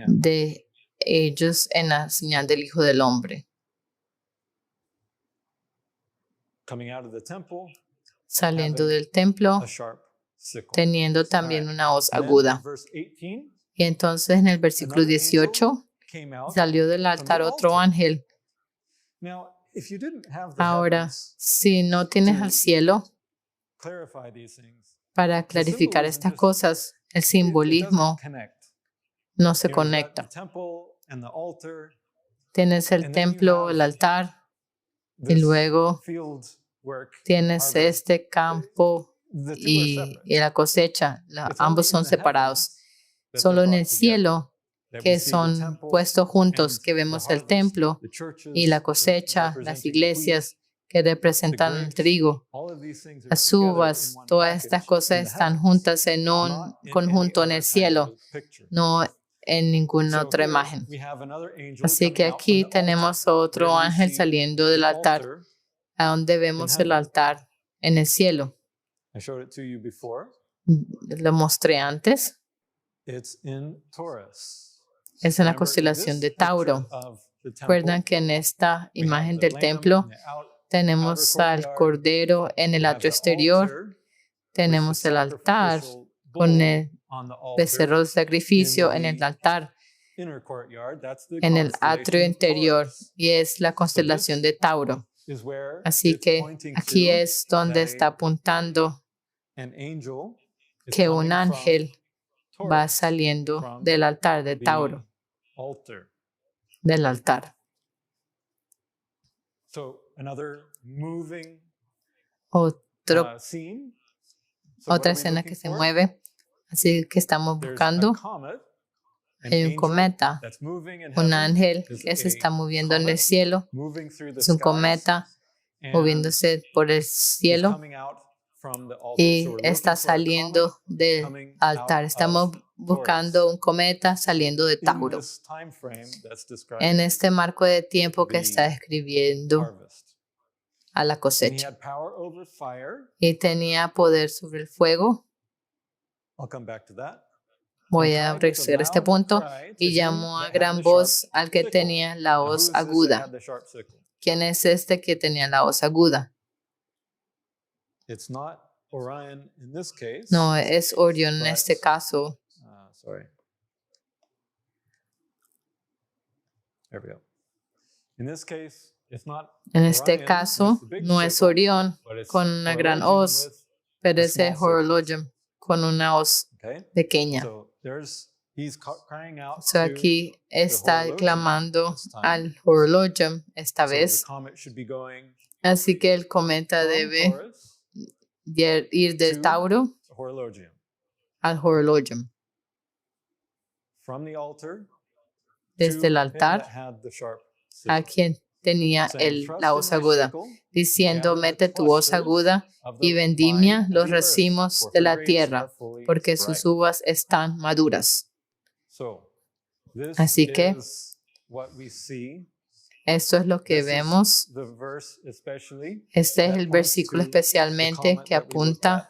de ellos en la señal del Hijo del Hombre. Saliendo del templo, teniendo también una hoz aguda. Y entonces en el versículo 18, salió del altar otro ángel. Ahora, si no tienes al cielo para clarificar estas cosas, el simbolismo no se conecta. Tienes el templo, el altar, y luego tienes este campo y la cosecha. Ambos son separados. Solo en el cielo que son puestos juntos, que vemos el templo y la cosecha, las iglesias que representan el trigo, las uvas, todas estas cosas están juntas en un conjunto en el cielo, no en ninguna otra imagen. Así que aquí tenemos otro ángel saliendo del altar, a donde vemos el altar en el cielo. Lo mostré antes. Es en la constelación de Tauro. Recuerdan que en esta imagen del templo tenemos al Cordero en el atrio exterior, tenemos el altar con el becerro de sacrificio en el altar, en el atrio interior, y es la constelación de Tauro. Así que aquí es donde está apuntando que un ángel va saliendo del altar de Tauro, del altar. Otra escena que se mueve, así que estamos buscando. Hay un cometa, un ángel que se está moviendo en el cielo. Es un cometa moviéndose por el cielo y está saliendo del altar. Estamos buscando un cometa saliendo de Tauro en este marco de tiempo que está describiendo a la cosecha. Y tenía poder sobre el fuego. Voy a regresar a este punto. Y llamó a gran voz al que tenía la hoz aguda. ¿Quién es este que tenía la hoz aguda? Orion in this case. No es Orión en este caso. Sorry. There we go. In this case, it's not En este Orion caso, with the big no es circle, Orión but it's con una gran Horologium hoz, with pero the es small el circle. Horologium con una hoz Okay? pequeña. So he's crying out So to aquí está Horologium clamando this time. al Horologium esta So the vez. comet should be going Así que el cometa from debe Taurus ir del to Tauro Horologium. al Horologium. From the altar Desde to el him altar that had the sharp a sickle, quien tenía saying, "Trust la in hoz my aguda, sickle, diciendo, gather the mete tu hoz clusters aguda of y the vendimia vine of los the earth, racimos for de her la grapes tierra, are fully porque ripe." sus uvas están maduras. So, this Así que is what we see. Esto es lo que This is vemos. the verse especially Este es that el points versículo to the especialmente comet que that we looked apunta at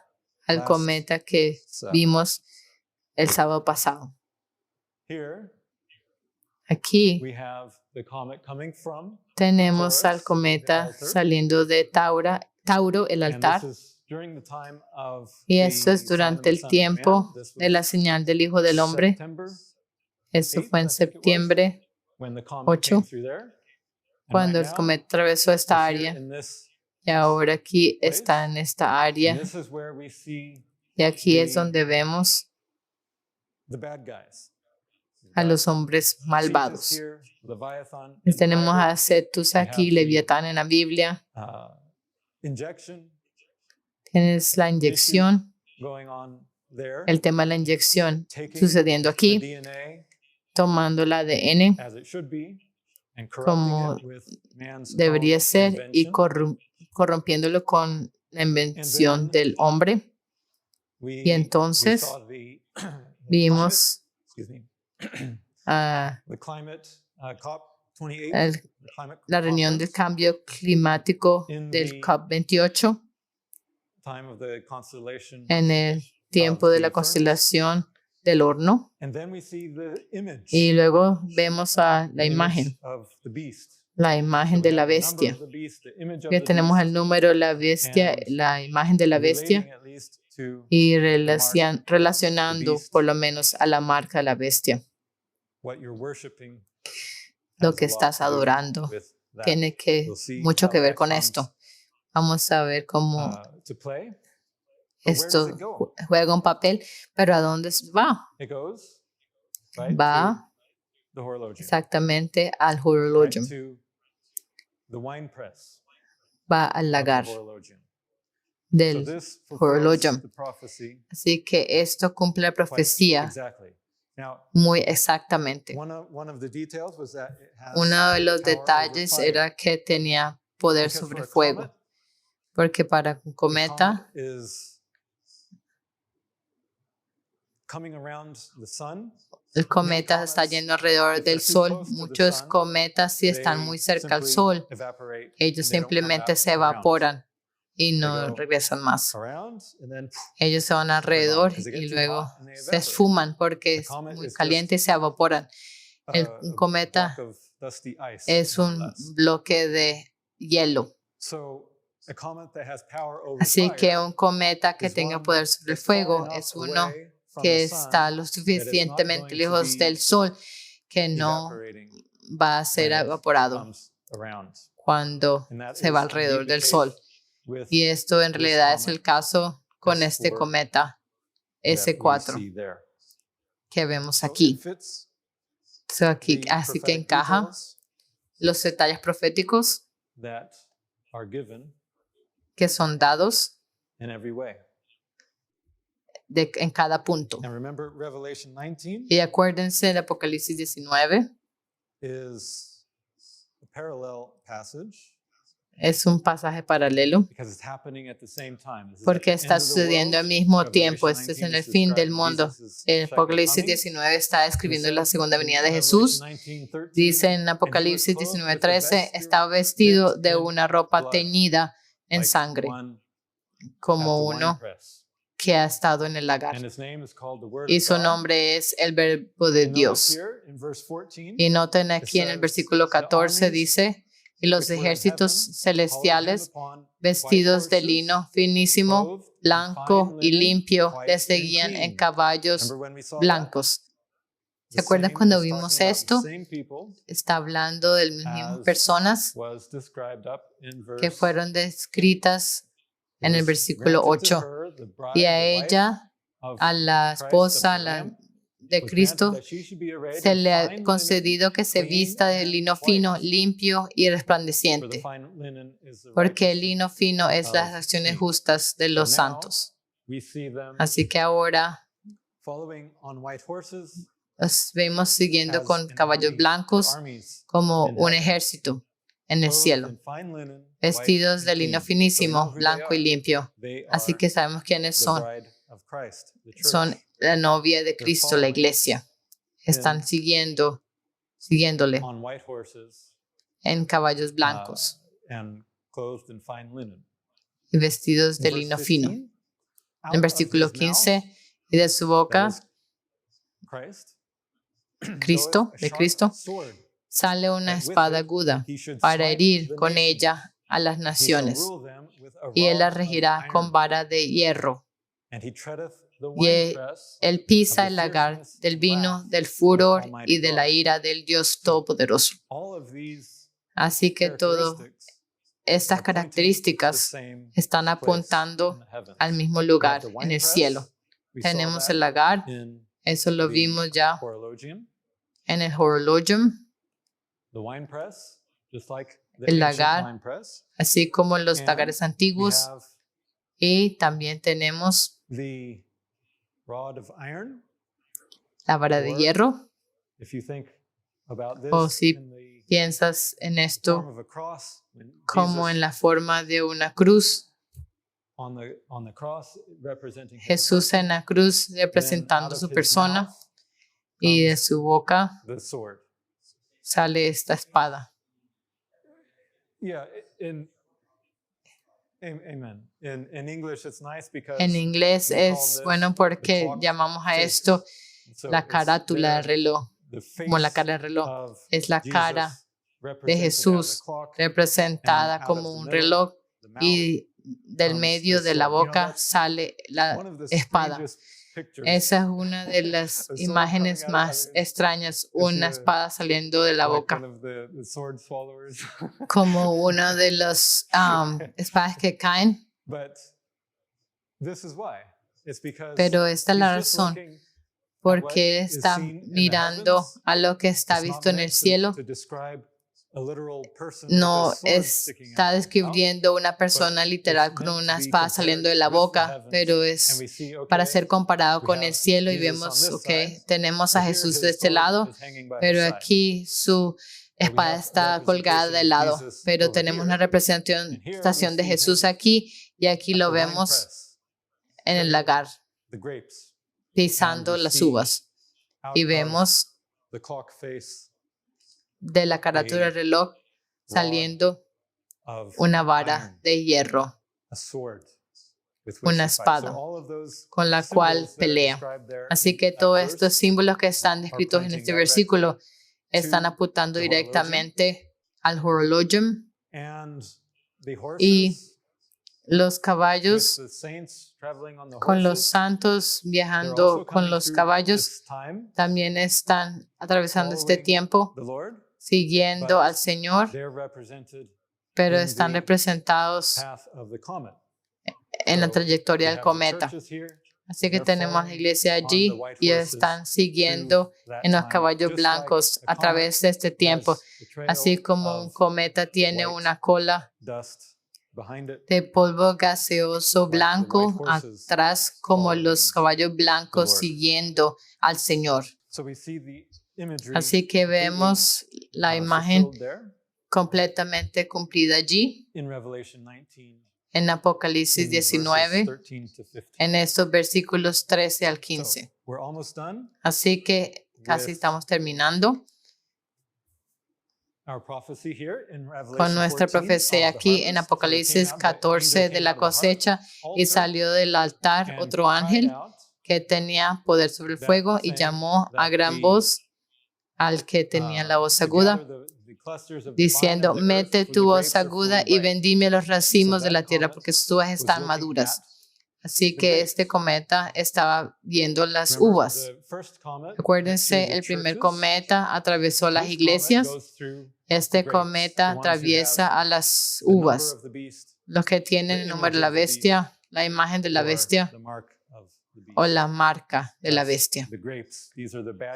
al last cometa que Sabbath. vimos el sábado pasado. Here Aquí we have the comet coming from tenemos al Taurus, cometa the altar, saliendo de Tauro, el and altar, this is during the time of y the esto es sign of durante the el Son of tiempo Man. This de la was señal del Hijo del Hombre. September Esto 8th, fue en I think it was, septiembre when the comet 8, came through there. And cuando right el now, cometa atravesó esta we're here área, in this y ahora aquí place, está en esta and área, this is where we see y aquí es the donde vemos the bad guys. a los hombres Cetus malvados. here, Leviathan in Pues the tenemos Bible, a Cetus we aquí, have the, Leviatán en la Biblia. injection Tienes la inyección, going on there, el tema de la inyección taking sucediendo the aquí, DNA tomando el ADN as it should be and como corrupting it with man's debería own ser y invention. corrompiéndolo con la And invención then del hombre. we entonces saw the Vimos the climate COP28, la reunión del cambio climático del COP28 time of the constellation en el tiempo de la constelación del horno. And then we see the image, y luego vemos a la the image imagen, of the beast. la So imagen we de have la the number bestia. of the beast, the image of Ya the tenemos el beast, número de la bestia, and la imagen de la bestia, relating at least to y the mark, relacionando beast. por lo menos a la marca de la bestia. what you're worshiping Lo has que a lot estás to do adorando with that. tiene que We'll see mucho how que ver that con comes, esto. Vamos a ver cómo to play. But where does esto it go? juega un papel, pero ¿a dónde va? It goes right Va to the horologium, exactamente al right horologium, to the wine press va al of the lagar horologium. So del this fulfills horologium. the prophecy Así que esto cumple la quite profecía exactly. Now, muy exactamente. one of the details was that it has Uno de los power over detalles fire. era que tenía poder Because sobre for a fuego, comet, porque para un the cometa comet is coming around the sun. el cometa está yendo alrededor del sol. Muchos cometas, si están muy cerca al sol, ellos simplemente se evaporan y no regresan más. Ellos se van alrededor y luego se esfuman porque es muy caliente y se evaporan. Un cometa es un bloque de hielo. Así que un cometa que tenga poder sobre el fuego es uno que está lo suficientemente lejos del sol que no va a ser evaporado cuando se va alrededor del sol. Y esto en realidad es el caso con este cometa S4 que vemos aquí. Así que encaja los detalles proféticos que son dados en cada punto. Y acuérdense, el Apocalipsis 19 es un pasaje paralelo porque está sucediendo al mismo tiempo. Este es en el fin del mundo. El Apocalipsis 19 está describiendo la segunda venida de Jesús. Dice en Apocalipsis 19:13, estaba vestido de una ropa teñida en sangre, como uno que ha estado en el lagar. Y su nombre es el Verbo de Dios. Y noten aquí en el versículo 14 dice y los ejércitos celestiales, vestidos de lino finísimo, blanco y limpio, le seguían en caballos blancos. ¿Se acuerdan cuando vimos esto? Está hablando de las mismas personas que fueron descritas en el versículo 8. Y a ella, a la esposa de Cristo, se le ha concedido que se vista de lino fino, limpio y resplandeciente, porque el lino fino es las acciones justas de los santos. Así que ahora los vemos siguiendo con caballos blancos como un ejército en el cielo, vestidos de lino finísimo, blanco y limpio. Así que sabemos quiénes son. Son la novia de Cristo, la iglesia. Están siguiéndole en caballos blancos y vestidos de lino fino. En versículo 15, y de su boca, de Cristo, sale una espada aguda para herir con ella a las naciones, y él la regirá con vara de hierro. Y él pisa el lagar del vino, del furor y de la ira del Dios Todopoderoso. Así que todas estas características están apuntando al mismo lugar en el cielo. Tenemos el lagar, eso lo vimos ya en el Horologium, el lagar, así como los lagares antiguos, y también tenemos la vara de hierro. O si piensas en esto como en la forma de una cruz, Jesús en la cruz representando su persona, y de su boca sale esta espada. En inglés es bueno porque llamamos a esto la carátula del reloj, como la cara del reloj. Es la cara de Jesús representada como un reloj, y del medio de la boca sale la espada. Esa es una de las imágenes más extrañas, una espada saliendo de la boca, como una de las espadas que caen. Pero esta es la razón, porque está mirando a lo que está visto en el cielo. No está describiendo una persona literal con una espada saliendo de la boca, pero es para ser comparado con el cielo, y vemos, tenemos a Jesús de este lado, pero aquí su espada está colgada de lado, pero tenemos una representación de Jesús aquí, y aquí lo vemos en el lagar, pisando las uvas, y vemos de la carátula del reloj saliendo una vara de hierro, una espada con la cual pelea. Así que todos estos símbolos que están descritos en este versículo están apuntando directamente al Horologium, y los caballos, con los santos viajando con los caballos, también están atravesando este tiempo, siguiendo al Señor, pero están representados en la trayectoria del cometa. Así que tenemos la iglesia allí, y están siguiendo en los caballos blancos a través de este tiempo, así como un cometa tiene una cola de polvo gaseoso blanco atrás, como los caballos blancos siguiendo al Señor. Así que vemos la imagen completamente cumplida allí en Apocalipsis 19, en estos versículos 13 al 15. Así que casi estamos terminando con nuestra profecía aquí en Apocalipsis 14 de la cosecha. Y salió del altar otro ángel que tenía poder sobre el fuego, y llamó a gran voz al que tenía la voz aguda, diciendo, mete tu voz aguda y vendime los racimos de la tierra, porque sus uvas están maduras. Así que este cometa estaba viendo las uvas. Acuérdense, el primer cometa atravesó las iglesias. Este cometa atraviesa a las uvas. Los que tienen el número de la bestia, la imagen de la bestia o la marca de la bestia.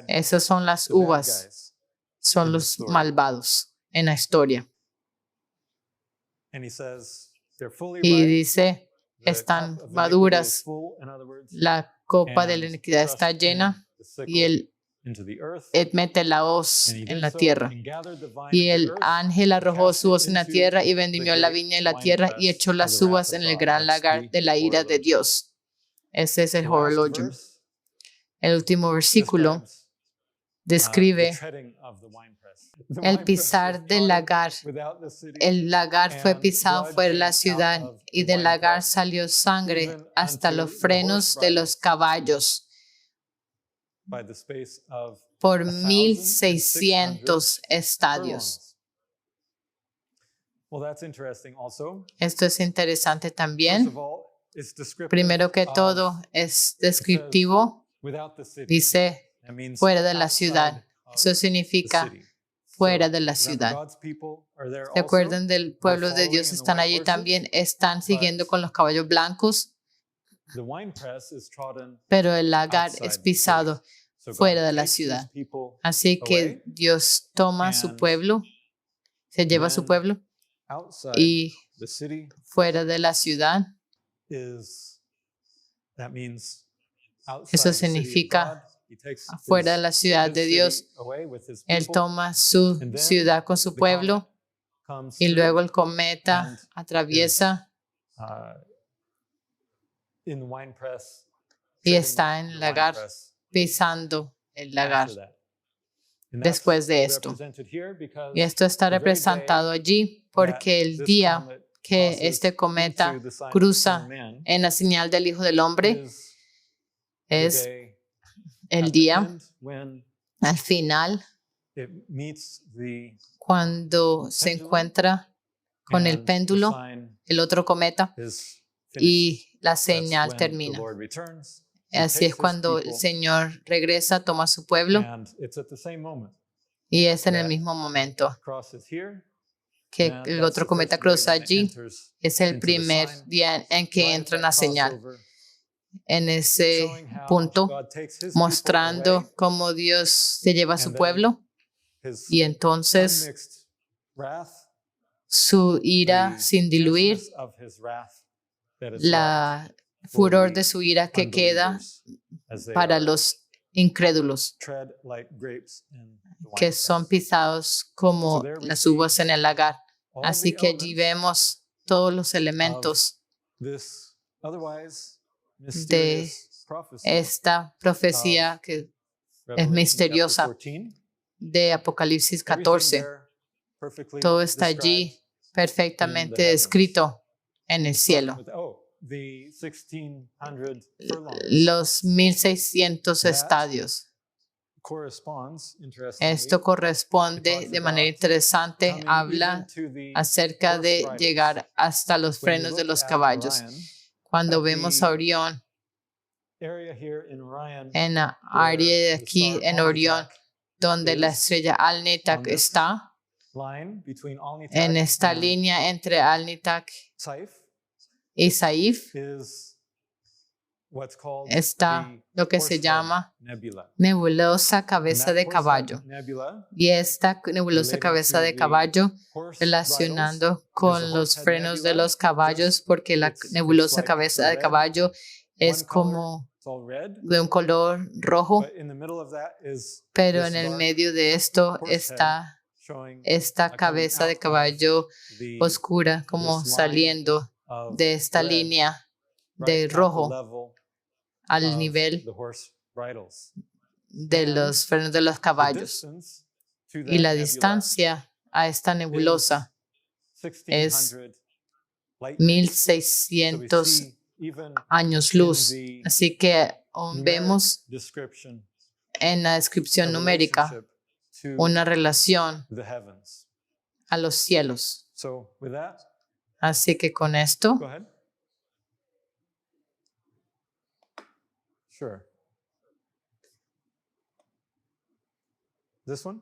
Esas son las uvas, son los malvados en la historia. Y dice, están maduras, la copa de la iniquidad está llena y él mete la hoz en la tierra. Y el ángel arrojó su hoz en la tierra y vendimió la viña en la tierra y echó las uvas en el gran lagar de la ira de Dios. Ese es el horologium. El último versículo describe el pisar del lagar. El lagar fue pisado fuera de la ciudad y del lagar salió sangre hasta los frenos de los caballos por 1,600 estadios. Esto es interesante también. Primero que todo, es descriptivo. Dice fuera de la ciudad. Eso significa fuera de la ciudad. ¿Se acuerdan del pueblo de Dios? Están allí también. Están siguiendo con los caballos blancos. Pero el lagar es pisado fuera de la ciudad. Así que Dios toma a su pueblo, se lleva a su pueblo y fuera de la ciudad. Eso significa fuera de la ciudad de Dios. Él toma su ciudad con su pueblo y luego el cometa atraviesa y está en el lagar, pisando el lagar después de esto. Y esto está representado allí porque el día que este cometa cruza en la señal del Hijo del Hombre es el día al final cuando se encuentra con el péndulo, el otro cometa, y la señal termina. Así es cuando el Señor regresa, toma a su pueblo y es en el mismo momento que el otro cometa cruza allí. Es el primer día en que entra la señal. En ese punto, mostrando cómo Dios se lleva a su pueblo y entonces su ira sin diluir, la furor de su ira que queda para los incrédulos, que son pisados como las uvas en el lagar. Así que allí vemos todos los elementos de esta profecía que es misteriosa de Apocalipsis 14. Todo está allí perfectamente descrito en el cielo. Los 1,600 estadios. Esto corresponde de manera interesante, habla acerca de llegar hasta los frenos de los caballos. Cuando vemos a Orión, en la área de aquí en Orión, donde la estrella Al-Nitak está, en esta línea entre Al-Nitak y Saif, está lo que se llama nebulosa cabeza de caballo. Y esta nebulosa cabeza de caballo relacionando con los frenos de los caballos, porque la nebulosa cabeza de caballo es como de un color rojo, pero en el medio de esto está esta cabeza de caballo oscura, como saliendo de esta línea de rojo al nivel de los frenos de los caballos. Y la distancia a esta nebulosa es 1,600 años luz. Así que vemos en la descripción numérica una relación the heavens. a los cielos. So with that, Así que con esto, go ahead. Sure. This one?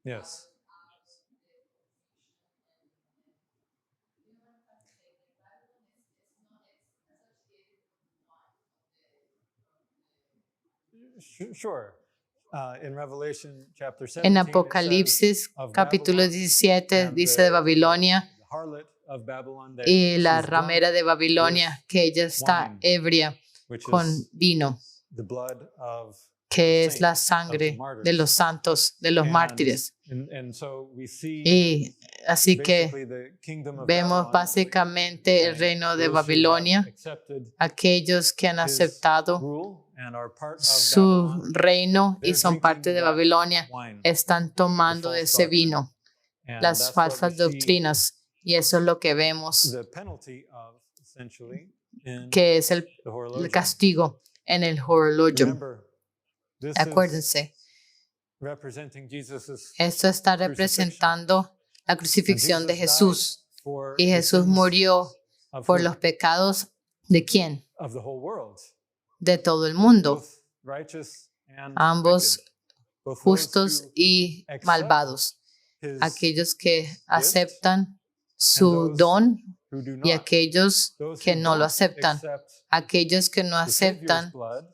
Yes. Sure. In Revelation chapter 17, en it says, Apocalipsis of capítulo Babylon 17 and dice de Babilonia the harlot of Babylon that y la she's drunk ramera de Babilonia, que ella está wine, ebria which con is vino, the blood of que es la saints, sangre of the martyrs. de los santos, de los And- mártires. And so we see Y así que basically the kingdom of vemos Babylon, básicamente el and reino de those who have Babilonia, accepted aquellos que han his aceptado rule and are part of su Babylon, reino y they're son parte drinking de that Babilonia, wine, están tomando de ese vino, and las that's what we falsas see doctrinas. Y eso es lo que vemos, the penalty of, essentially, in que es el the horologium. castigo en el horologium. Remember, this is Acuérdense, representing Jesus's esto está representando la crucifixión de Jesús. Y Jesús murió por los pecados ¿de quién? of the whole world, De todo el mundo, both righteous and ambos wicked, both those justos who y accept malvados, his aquellos que aceptan su don who do y not. aquellos Those que who no lo don't aceptan, accept aquellos que no the Savior's aceptan blood,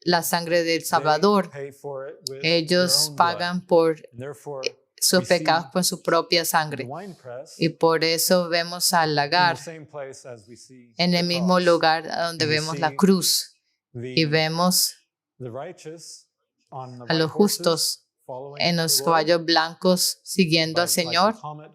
la sangre del they Salvador, pay for it with ellos their own blood. pagan por And therefore, sus we see pecados con su propia the sangre. winepress Y por eso vemos al in lagar the same place as we see en the el mismo cross. lugar donde And we vemos la see cruz y The, vemos the righteous on the a los white horses justos following en the los Lord, caballos blancos siguiendo al like the Señor, comet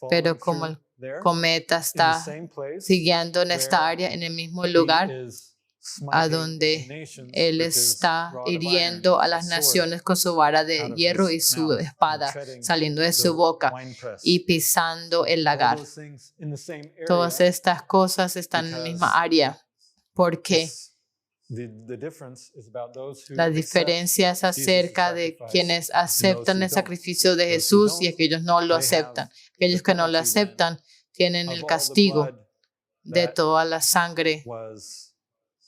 pero following como through el there, cometa in the está same place siguiendo en esta where área, en el mismo he lugar is a smiting donde the nations Él with his está rod of hiriendo iron, a a las sword naciones con su vara out de of hierro y his su mouth, and espada treading saliendo de the su boca winepress. y pisando el All lagar. those things in the same area, Todas estas cosas están en la misma because área porque it's- the difference is about those who la accept diferencia es acerca de sacrifice quienes and those aceptan who el don't. sacrificio de Those who Jesús y don't, aquellos no lo they aceptan. have Aquellos the que no lo penalty then aceptan tienen of el all the castigo blood de that toda la sangre was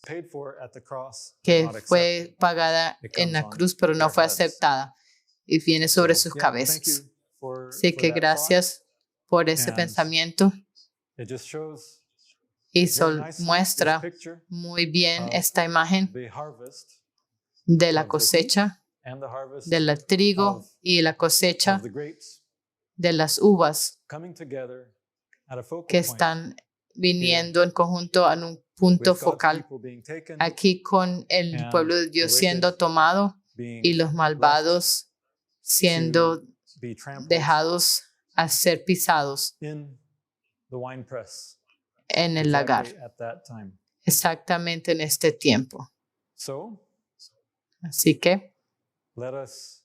paid for at the cross, but que not accepted. fue pagada It en comes la on cruz, pero no their fue heads. aceptada y viene sobre So, sus yeah, cabezas. thank you for Así que that thought. gracias por ese And pensamiento It just shows y very nicely this muestra picture muy bien of esta imagen the harvest de la of the wheat cosecha, and the harvest del trigo of- y la cosecha of the grapes de las uvas coming together at a focal que point están viniendo en conjunto en un punto with God's focal. people being taken, Aquí con el and pueblo de Dios the siendo wicked tomado being y los malvados siendo to be trampled dejados a ser pisados in the winepress en el lagar, exactly at that time. exactamente en este tiempo. So Así que let us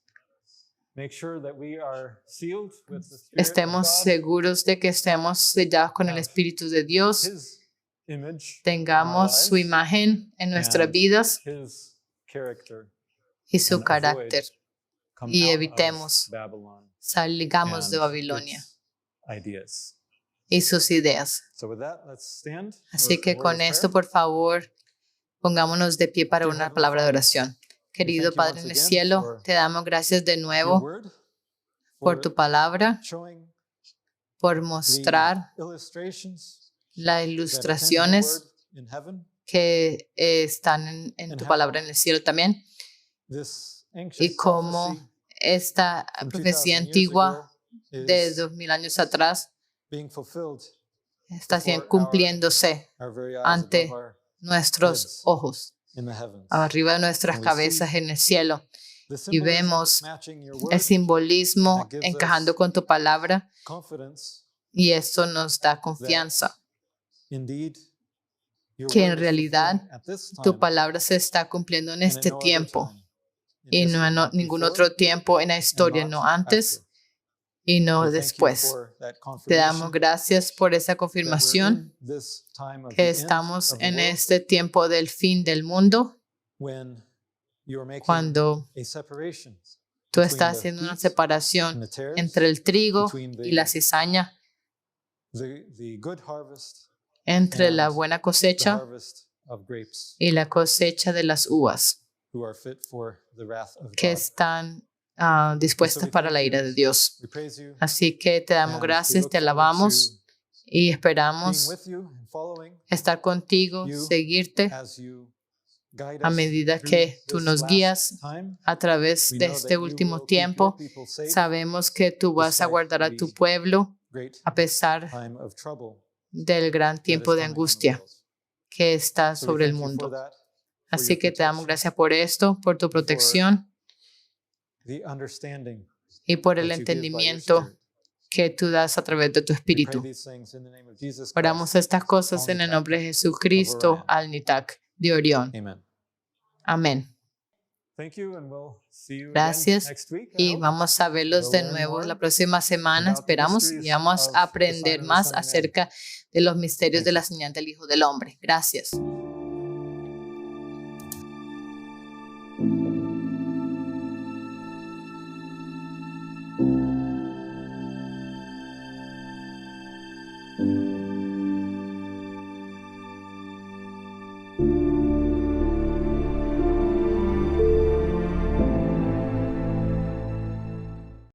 make sure that we are sealed with the Spirit estemos of God, seguros de que estemos sellados con el have Espíritu de Dios, His image, tengamos su lives, imagen en nuestras and vidas His character, y su and carácter. come Y out of evitemos Babylon salgamos de and Babilonia its ideas. y sus ideas. So with that, let's stand. Así for que a word con of esto, prayer. por favor, pongámonos de pie para Dear una Heavenly palabra de Father, oración. Querido thank you Padre once en el again cielo, for te damos gracias de Your nuevo word, por for tu palabra, showing por the mostrar illustrations las that attend your ilustraciones word in heaven. que están en tu palabra en el cielo también, This anxious y cómo prophecy esta from 2000 profecía years antigua ago de is 2000 años atrás being fulfilled está before cumpliéndose our very eyes ante above our nuestros heads ojos, in the heavens. arriba de nuestras And we cabezas en el cielo, The y symbolism vemos matching your word el simbolismo that gives encajando us con tu palabra, confidence. y esto nos da confianza. Indeed, que en realidad tu palabra se está cumpliendo en este tiempo y no en ningún otro tiempo en la historia, no antes y no después. Te damos gracias por esa confirmación que estamos en este tiempo del fin del mundo, cuando tú estás haciendo una separación entre el trigo y la cizaña, entre la buena cosecha y la cosecha de las uvas, que están dispuestas para la ira de Dios. Así que te damos gracias, te alabamos y esperamos estar contigo, seguirte a medida que tú nos guías a través de este último tiempo. Sabemos que tú vas a guardar a tu pueblo a pesar del gran tiempo de angustia que está sobre el mundo. Así que te damos gracias por esto, por tu protección y por el entendimiento que tú das a través de tu Espíritu. Oramos estas cosas en el nombre de Jesucristo, Al-Nitak, de Orión. Amén. Gracias y vamos a verlos de nuevo la próxima semana, esperamos, y vamos a aprender más acerca de los misterios de la señal del Hijo del Hombre. Gracias.